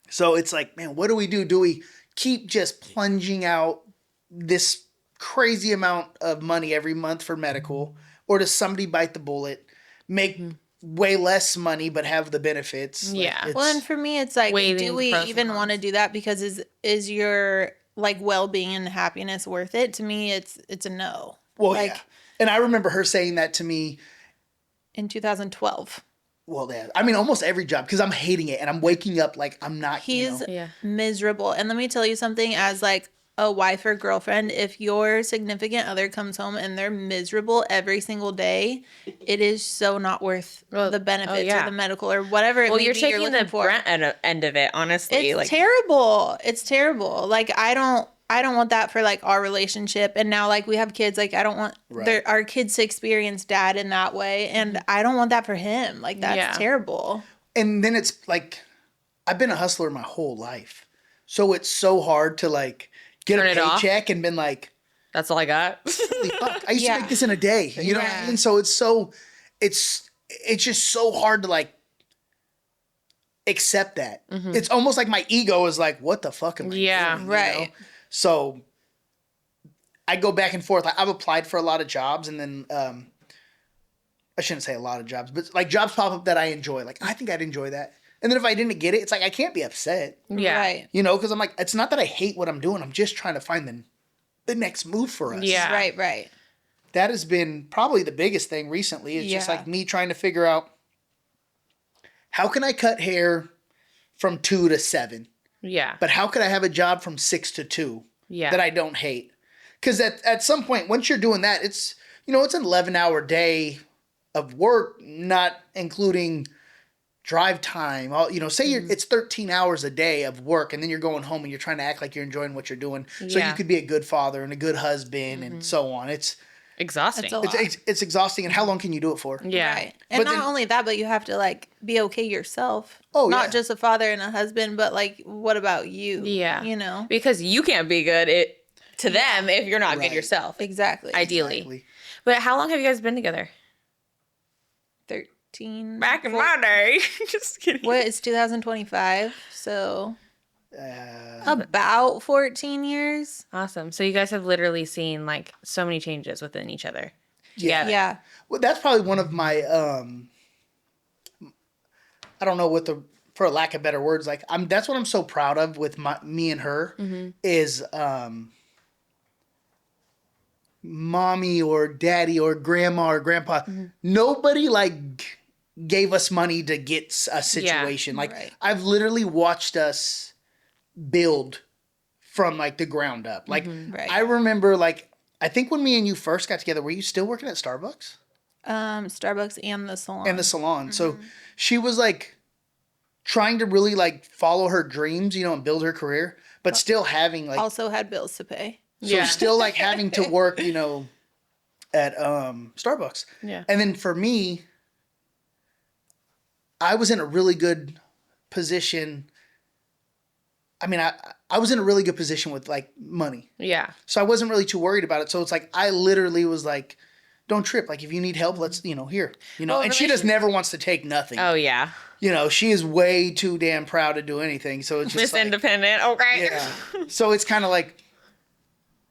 so it's like, man, what do we do? Do we keep just plunging out this crazy amount of money every month for medical? Or does somebody bite the bullet, make way less money but have the benefits? Like, Yeah. it's- Well, and for me, it's like, Weighing do the we pros and even cons. want to do that? Because is your like well-being and happiness worth it? To me, it's a no. well, like yeah. And I remember her saying that to me. in 2012, Well, yeah, I mean, almost every job because I'm hating it and I'm waking up like I'm not. he's Yeah. miserable. And let me tell you something, as like a wife or girlfriend, if your significant other comes home and they're miserable every single day, it is so not worth the benefits yeah. or the medical or whatever. Well, it you're may be taking the looking for. end of it, honestly. It's like terrible. It's terrible. Like I don't want that for like our relationship. And now like we have kids. Like I don't want Right. our kids to experience dad in that way. And I don't want that for him. Like that's Yeah. terrible. And then it's like, I've been a hustler my whole life, so it's so hard to like get Turn a it off? paycheck and been like, that's all I got. holy fuck, I used Yeah. to make this in a day. You know what I Yeah. mean? So it's just so hard to like accept that. It's almost like my ego is like, what the fuck am I Yeah. doing? You Right. know? So I go back and forth. I've applied for a lot of jobs and then I shouldn't say a lot of jobs, but like jobs pop up that I enjoy. Like I think I'd enjoy that. And then if I didn't get it, it's like I can't be upset. Yeah. Right. You know, because I'm like, it's not that I hate what I'm doing. I'm just trying to find the next move for us. Yeah. Right. Right. That has been probably the biggest thing recently. It's just Yeah. like me trying to figure out how can I cut hair from 2 to 7, Yeah. but how could I have a job from 6 to 2 Yeah. that I don't hate? Because at some point, once you're doing that, it's, you know, it's an 11-hour day of work, not including drive time. All, you know, say it's 13 hours a day of work, and then you're going home and you're trying to act like you're enjoying what you're doing, so Yeah. you could be a good father and a good husband and so on. It's Exhausting. That's a lot. it's exhausting. And how long can you do it for? Yeah. Right. And But not then- only that, but you have to like be okay yourself. Oh, Not yeah. just a father and a husband, but like what about you? Yeah. You know? Because you can't be good to them if you're not Right. good yourself. Exactly. Ideally. Exactly. But how long have you guys been together? 13. Back in my day. Just kidding. What? It's 2025. So Uh, about 14 years. Awesome. So you guys have literally seen like so many changes within each other. yeah. together. Yeah. Well, that's probably one of my I don't know what for lack of better words, like that's what I'm so proud of with me and her Mm-hmm. is mommy or daddy or grandma or grandpa, nobody like gave us money to get a situation. Like Right. I've literally watched us build from like the ground up. Like Right. I remember like, I think when me and you first got together, were you still working at Starbucks? Starbucks and the salon. And the salon. So she was like trying to really like follow her dreams, you know, and build her career, but still having like, Also had bills to pay. so still like having to work, you know, at Starbucks. Yeah. And then for me, I was in a really good position. I mean, I was in a really good position with like money. Yeah. So I wasn't really too worried about it. So it's like, I literally was like, don't trip. Like if you need help, let's, you know, here, you know, Well, and she just never wants to take nothing. Oh, yeah. You know, she is way too damn proud to do anything. So it's just Miss like, Independent. Okay. yeah. So it's kind of like,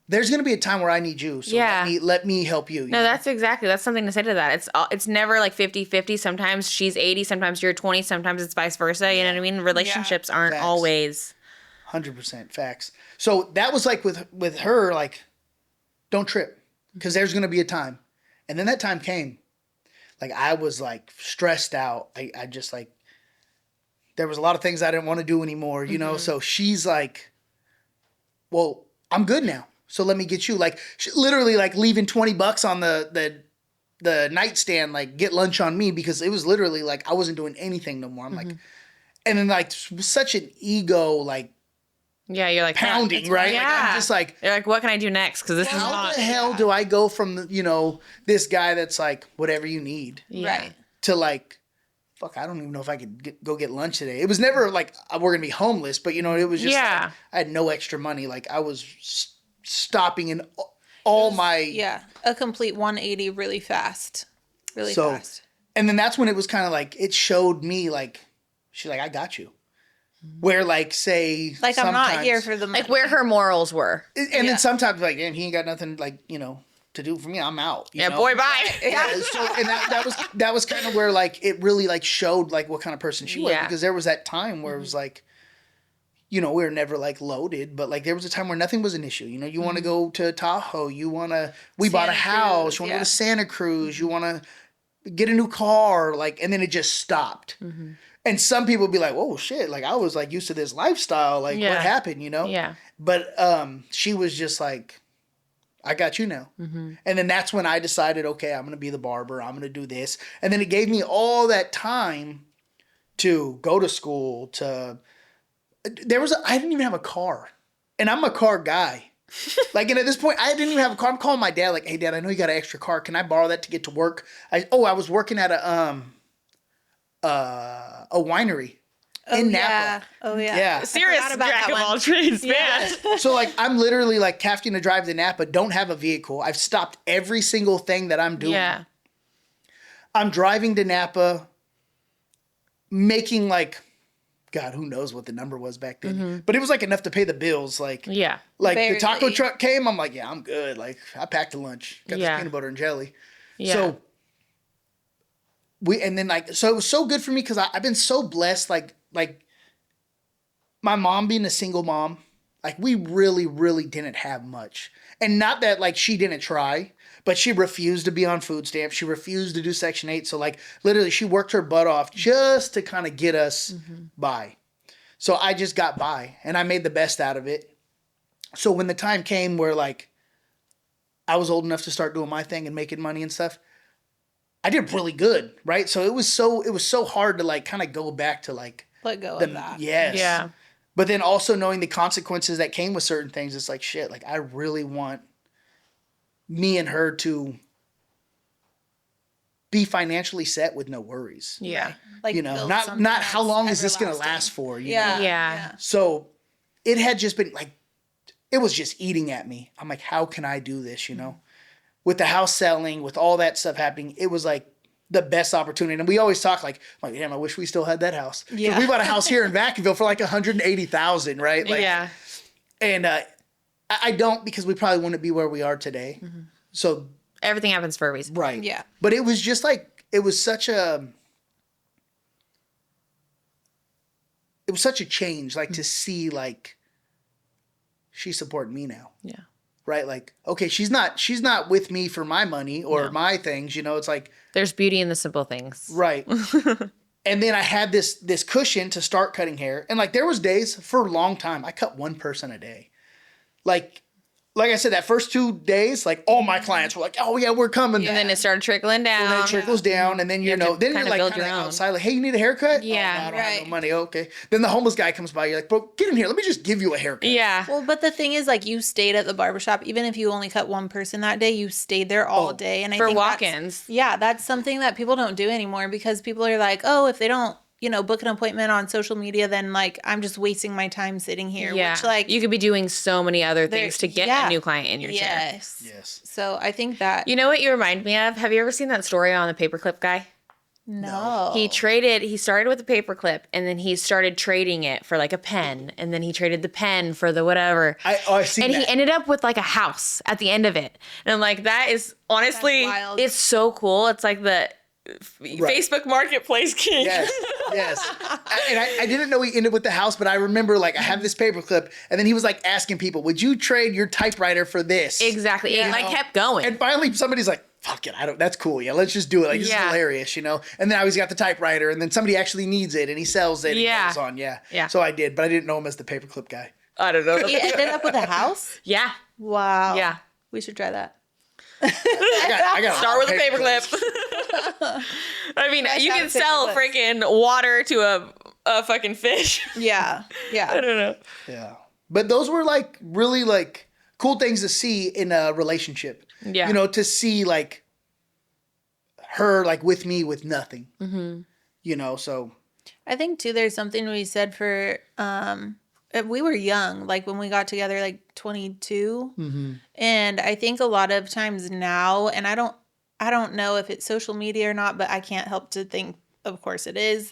there's going to be a time where I need you. So Yeah. let me help you. No, that's something to say to that. It's never like 50-50. Sometimes she's 80, sometimes you're 20, sometimes it's vice versa. You know what I mean? Relationships aren't Facts. always. 100% facts. So that was like with her, like, don't trip because there's going to be a time. And then that time came. Like I was like stressed out. I just like, there was a lot of things I didn't want to do anymore, you know? So she's like, well, I'm good now. So let me get you like, she literally like leaving $20 on the nightstand, like get lunch on me because it was literally like, I wasn't doing anything no more. I'm like, and then like such an ego, like Yeah, you're like pounding, right? Yeah. Like I'm just like, You're like, what can I do next? Because this is how not. the hell do I go from, you know, this guy that's like, whatever you need Yeah. Right. to like, fuck, I don't even know if I could go get lunch today. It was never like, we're going to be homeless, but you know, it was just Yeah. like, I had no extra money. Like I was stopping in all my, Yeah. A complete 180 really fast. Really So- fast. and then that's when it was kind of like, it showed me like, she's like, I got you. Where like, say, Like I'm not sometimes- here for the money. Like where her morals were. and Yeah. then sometimes like, damn, he ain't got nothing like, you know, to do for me. I'm out. You Yeah, know? boy, bye. Yeah, so, and that was kind of where like it really like showed like what kind of person she was Yeah. because there was that time where it was like, you know, we were never like loaded, but like there was a time where nothing was an issue. You know, you want to go to Tahoe, we bought a Santa house, Cruz, you want to yeah. go to Santa Cruz, you want to get a new car, like, and then it just stopped. And some people would be like, "Whoa, shit!" Like I was like used to this lifestyle. Like Yeah. what happened? You know? Yeah. But she was just like, I got you now. And then that's when I decided, okay, I'm going to be the barber. I'm going to do this. And then it gave me all that time to go to school, I didn't even have a car. And I'm a car guy. Like, and at this point, I didn't even have a car. I'm calling my dad like, hey, Dad, I know you got an extra car. Can I borrow that to get to work? I was working at a winery in Napa. Yeah. Oh yeah. Yeah. Serious forgot about jack that of one. all trades, Yeah. man. So like I'm literally like having to drive to Napa, don't have a vehicle. I've stopped every single thing that I'm doing. Yeah. I'm driving to Napa, making like, God, who knows what the number was back then. But it was like enough to pay the bills. Like, Yeah. like Barely. the taco truck came, I'm like, yeah, I'm good. Like I packed a lunch, got Yeah. this peanut butter and jelly. Yeah. So and then like, so it was so good for me because I've been so blessed. Like my mom being a single mom, like we really, really didn't have much. And not that like she didn't try, but she refused to be on food stamps. She refused to do Section 8. So like literally she worked her butt off just to kind of get us by. So I just got by and I made the best out of it. So when the time came where like I was old enough to start doing my thing and making money and stuff, I did really good, right? So it was so hard to like kind of go back to like Let go the of that. yes. Yeah. But then also knowing the consequences that came with certain things, it's like shit, like I really want me and her to be financially set with no worries. Yeah. Like You know, build not something how that's long is this going to everlasting. last for, you Yeah. know? Yeah. So it had just been like, it was just eating at me. I'm like, how can I do this, you know? With the house selling, with all that stuff happening, it was like the best opportunity. And we always talk like, damn, I wish we still had that house. 'Cause Yeah. we bought a house here in Vacaville for like $180,000, right? Like, Yeah. And I don't because we probably wouldn't be where we are today. So, Everything happens for a reason. right. Yeah. But it was just like, it was such a change, like to see like, she's supporting me now. Yeah. right? Like, okay, she's not with me for my money or my things, you know, it's like, There's beauty in the simple things. right. And then I had this cushion to start cutting hair. And like, there was days for a long time, I cut one person a day. Like I said, that first 2 days, like all my clients were like, "Oh yeah, we're coming." And then it started trickling down. And then it trickles down, and then You have to then you're kinda like build kind of your own. outside, like, "Hey, you need a haircut?" Yeah. "Oh, no, I don't have Right. no money." Okay. Then the homeless guy comes by. You're like, "Bro, get in here. Let me just give you a haircut." Yeah. Well, but the thing is, like, you stayed at the barbershop, even if you only cut one person that day, you stayed there all day. And I For think walk-ins. that's something that people don't do anymore because people are like, oh, if they don't, book an appointment on social media, then like I'm just wasting my time sitting here. Yeah. Which like you could be doing so many other things to get a new client in your chair. Yes. So I think that You know what you remind me of? Have you ever seen that story on the paperclip guy? no. He started with a paperclip and then he started trading it for like a pen. And then he traded the pen for the whatever. I've seen And that. he ended up with like a house at the end of it. And I'm like, that is honestly, That's wild. it's so cool. It's like the Facebook Marketplace king. Yes. I didn't know he ended with the house, but I remember like I have this paperclip, and then he was like asking people, "Would you trade your typewriter for this?" Exactly. It like kept going. And finally, somebody's like, "Fuck it, that's cool. Yeah, let's just do it. Like this is Yeah. hilarious, you know." And then now he's got the typewriter, and then somebody actually needs it, and he sells it. Yeah. And goes on. Yeah. Yeah. So I did, but I didn't know him as the paperclip guy. I don't know. He ended up with a house? Yeah. Wow. Yeah. We should try that. I got Start with a paperclip. I mean, you out can of sell paperclips. freaking water to a fucking fish. Yeah. I Yeah. don't know. Yeah. But those were like really like cool things to see in a relationship. Yeah. You know, to see like her like with me with nothing. Mm-hmm. You know, so I think too there's something to be said for we were young, like when we got together like 22. mm-hmm. And I think a lot of times now, and I don't know if it's social media or not, but I can't help to think, of course it is,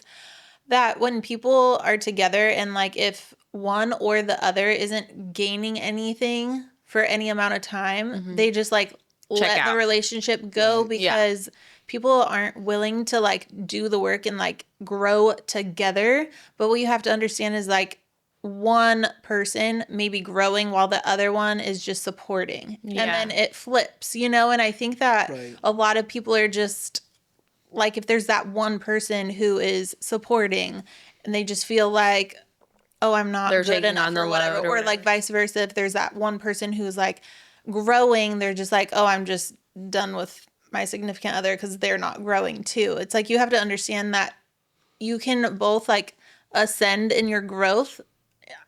that when people are together and like if one or the other isn't gaining anything for any amount of time, they just like let out. the relationship go because people aren't willing to like do the work and like grow together. But what you have to understand is like one person may be growing while the other one is just supporting. Yeah. And then it flips, and I think that Right. a lot of people are just like, if there's that one person who is supporting and they just feel like, oh, I'm not They're good taking enough on the or whatever. load or Or like vice versa. If there's that one person who's like growing, they're just like, oh, I'm just done with my significant other because they're not growing too. It's like you have to understand that you can both like ascend in your growth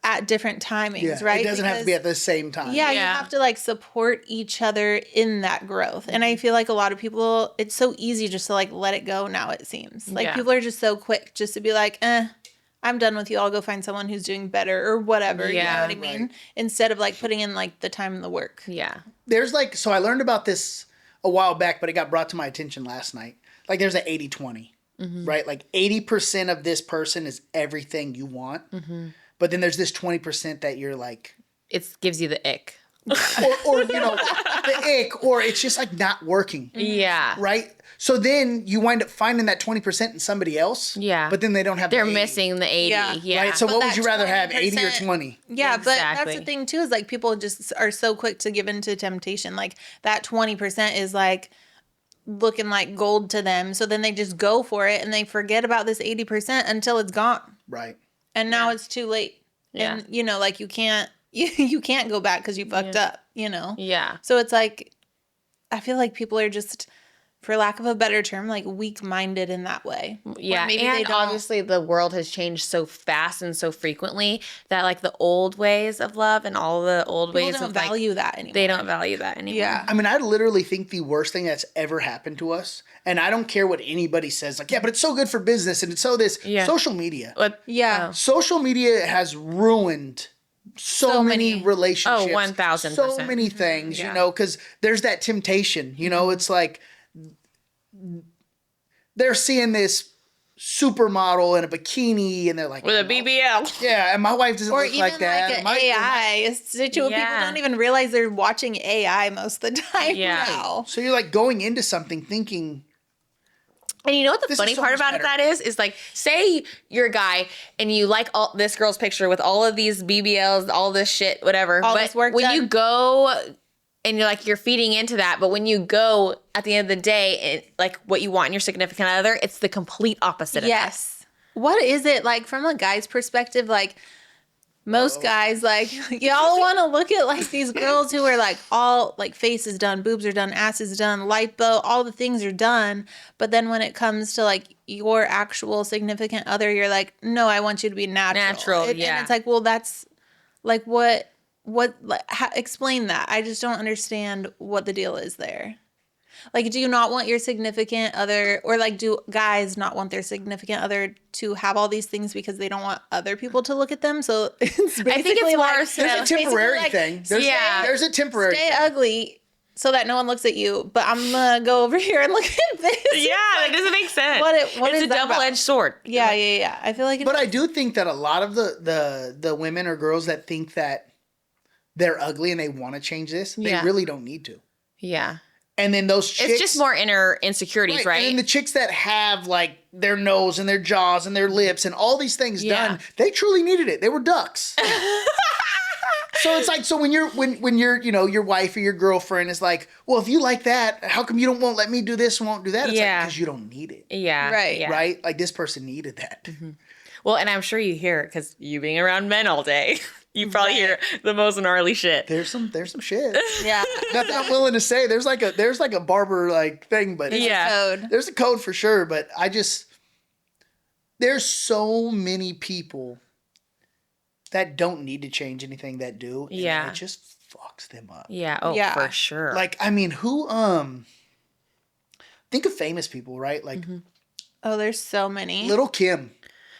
at different timings, yeah, right? it doesn't have to be Because- at the same time. yeah, you Yeah. have to like support each other in that growth. And I feel like a lot of people, it's so easy just to like let it go now, it seems. Like Yeah. people are just so quick just to be like, I'm done with you. I'll go find someone who's doing better or whatever. You know Yeah. what I mean? Instead of like putting in like the time and the work. Yeah. There's like, so I learned about this a while back, but it got brought to my attention last night. Like there's an 80-20, right? Like 80% of this person is everything you want. But then there's this 20% that you're like, It gives you the ick. or the ick, or it's just like not working. Yeah. Right? So then you wind up finding that 20% in somebody else. Yeah. But then they don't have They're the 80, missing the 80. Yeah. Yeah. Right? So But what would that you rather have, 80 or 20%. 20? Yeah, but that's Exactly. the thing too, is like people just are so quick to give into temptation. Like that 20% is like looking like gold to them. So then they just go for it and they forget about this 80% until it's gone. Right. And now it's too late. Yeah. And like you can't you can't go back because you fucked up, Yeah. So it's like I feel like people are just, for lack of a better term, like weak-minded in that way. Yeah, Or maybe and they don't. obviously the world has changed so fast and so frequently that like the old ways of love and all the old People ways don't of like, value that anymore. they don't value that anymore. Yeah. I mean, I literally think the worst thing that's ever happened to us, and I don't care what anybody says, like, yeah, but it's so good for business and it's so this, Yeah. social media. But Yeah. Social media has ruined so many many. relationships. Oh, 1000%. So many things, Yeah. because there's that temptation, it's like they're seeing this supermodel in a bikini and they're like, with a BBL. yeah, and my wife doesn't Or look even like that. like and an my- AI situation. Yeah. People don't even realize they're watching AI most of the time Yeah. now. So you're like going into something thinking, And you know what the This funny is so part much about better. that is like, say you're a guy and you like all this girl's picture with all of these BBLs, all this shit, whatever. All but this work when done. you go and you're feeding into that. But when you go at the end of the day, like what you want in your significant other, it's the complete opposite of that. Yes. What is it like from a guy's perspective? Like most guys, like y'all want to look at like these girls who are like all like face is done, boobs are done, ass is done, lipo, all the things are done. But then when it comes to like your actual significant other, you're like, no, I want you to be natural. And it's like, well, that's like explain that. I just don't understand what the deal is there. Like, do you not want your significant other, or like, do guys not want their significant other to have all these things because they don't want other people to look at them? So it's basically I think it's more like, so. There's a temporary thing. There's a temporary stay thing. ugly so that no one looks at you, but I'm gonna go over here and look at this. Yeah, that doesn't make sense. What it's is a that double-edged about? sword. Yeah. I feel like But I do think that a lot of the women or girls that think that they're ugly and they want to change this, they really don't need to. Yeah. And then those chicks... It's just more inner insecurities, right? And then the chicks that have like their nose and their jaws and their lips and all these things done, they truly needed it. They were ducks. So it's like, so when you're, your wife or your girlfriend is like, well, if you like that, how come you won't let me do this and won't do that? It's like, because you don't need it. Yeah. Right. Yeah. Right? Like this person needed that. Mm-hmm. Well, and I'm sure you hear it because you being around men all day, you probably hear the most gnarly shit. There's some shit. Yeah. Nothing I'm willing to say. There's like a barber like thing, but Code. there's a code for sure. But there's so many people that don't need to change anything that do. And it just fucks them up. Yeah. Oh, Yeah. for sure. Like, I mean, think of famous people, right? Like Oh, there's so many. Little Kim.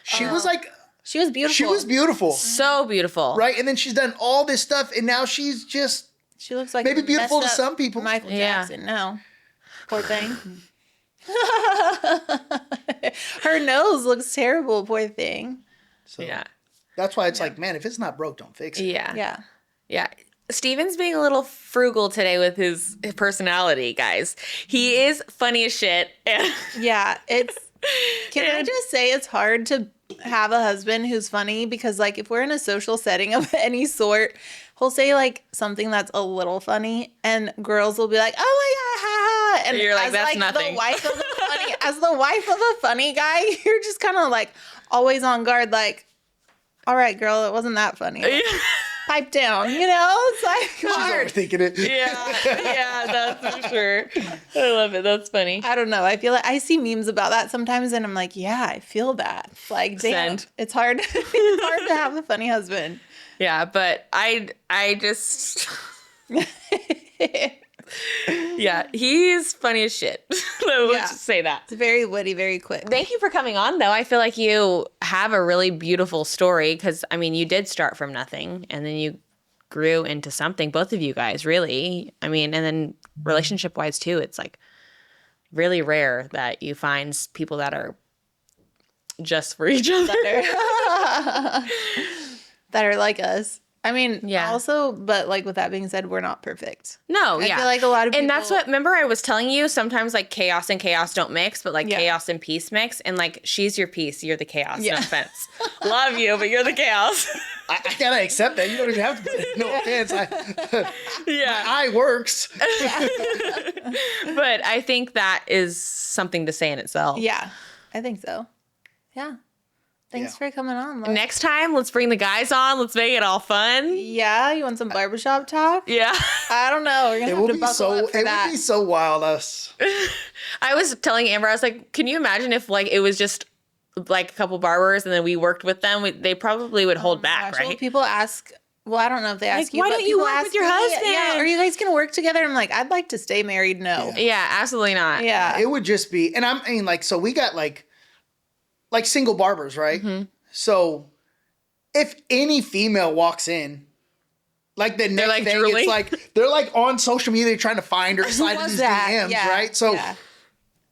She was like, She was beautiful. she was beautiful. So beautiful. Right? And then she's done all this stuff and now she's just She looks like maybe beautiful to messed up some people. Michael Jackson. No, poor thing. Her nose looks terrible. Poor thing. So Yeah. that's why it's like, man, if it's not broke, don't fix it. Yeah. Yeah. Yeah. Steven's being a little frugal today with his personality, guys. He is funny as shit. Yeah. It's. Can I just say it's hard to have a husband who's funny because like if we're in a social setting of any sort, he'll say like something that's a little funny and girls will be like, oh my god, ha ha. And you're like, as, that's nothing. As the wife of a funny guy, you're just kind of like always on guard, like, all right, girl, it wasn't that funny. Like, pipe down, it's like She's hard. overthinking it. Yeah, that's for sure. I love it. That's funny. I don't know. I feel like I see memes about that sometimes and I'm like, yeah, I feel that. Like, damn, Send. it's hard. It's hard to have a funny husband. Yeah, but I just yeah, he's funny as shit. Let's just say that. It's very witty, very quick. Thank you for coming on, though. I feel like you have a really beautiful story because, I mean, you did start from nothing and then you grew into something, both of you guys, really. I mean, and then relationship-wise, too, it's like really rare that you find people that are just for each other. That are like us. I mean, Yeah. also, but like with that being said, we're not perfect. No, I yeah. feel like a lot of people. And that's what, remember I was telling you, sometimes like chaos and chaos don't mix, but like chaos and peace mix. And like, she's your peace, you're the chaos. Yeah. No offense. Love you, but you're the chaos. I gotta accept that. You don't even have to put it. No offense. Yeah. My eye works. But I think that is something to say in itself. Yeah, I think so. Yeah. Thanks for coming on. Love. Next time, let's bring the guys on. Let's make it all fun. Yeah, you want some barbershop talk? Yeah. I don't know. We're It gonna will have to be buckle up for it that. would be so wild us. I was telling Amber, I was like, can you imagine if like it was just like a couple barbers and then we worked with them? They probably would hold back, Gosh, well, right? people ask. Well, I don't know if they ask Like, you. why but don't you people work ask with your me, husband? Yeah, are you guys gonna work together? I'm like, I'd like to stay married. No. Yeah, absolutely not. Yeah. It would just be, and I mean, like, so we got like single barbers, right? Mm-hmm. So if any female walks in, like the next like day, drooling? it's like they're like on social media trying to find her, slide into was these that? DMs, Yeah, right? So yeah.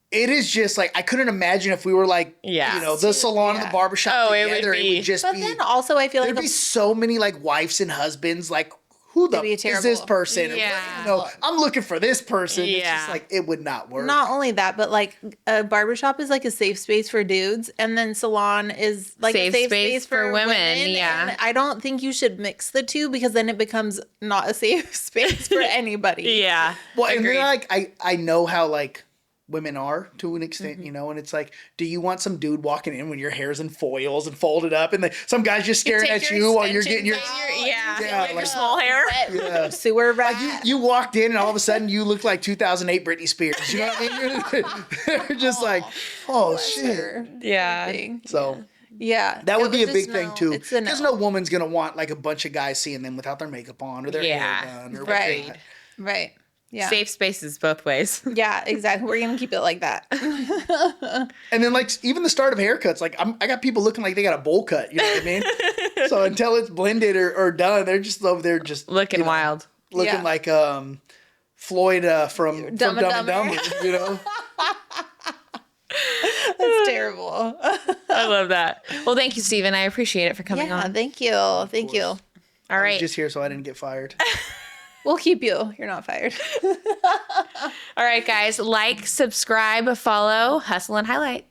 it is just like I couldn't imagine if we were like, Yeah. the salon and the barbershop Oh, it would together. It be. would just But be. then also, I feel like There'd be so many like wives and husbands like who the be is this terrible. person? And, Yeah. you know, I'm looking for this person. It's Yeah. just like, it would not work. Not only that, but like a barbershop is like a safe space for dudes, and then salon is like Safe a safe space space for women, yeah. And I don't think you should mix the two because then it becomes not a safe space for anybody. Yeah. Well, and Agreed. then like I know how like women are to an extent, Mm-hmm. you know, and it's like, do you want some dude walking in when your hair's in foils and folded up, and some guy's just staring take at your you while you're getting your extensions out. Yeah. Yeah, Like your like- small hair. Yeah. Sewer rat. Like you walked in and all of a sudden you look like 2008 Britney Spears. You know what I mean? They're just like, oh shit. Yeah. So Yeah. that would It be a was big just thing no. too. It's a Because no. no woman's gonna want like a bunch of guys seeing them without their makeup on or their Yeah. hair done or Right. whatnot. Right. Yeah. Safe spaces both ways. Yeah, exactly. We're gonna keep it like that. And then like even the start of haircuts, like I got people looking like they got a bowl cut. You know what I mean? So until it's blended or done, they're just over there just Looking you know, wild. looking Yeah. like Floyd from Dumb Dumb and and Dumber. You know. That's terrible. I love that. Well, thank you, Stephen. I appreciate it for coming Yeah, on. thank you. Thank you. All I was right. just here so I didn't get fired. We'll keep you. You're not fired. All right, guys. Like, subscribe, follow, Hustle and Highlight.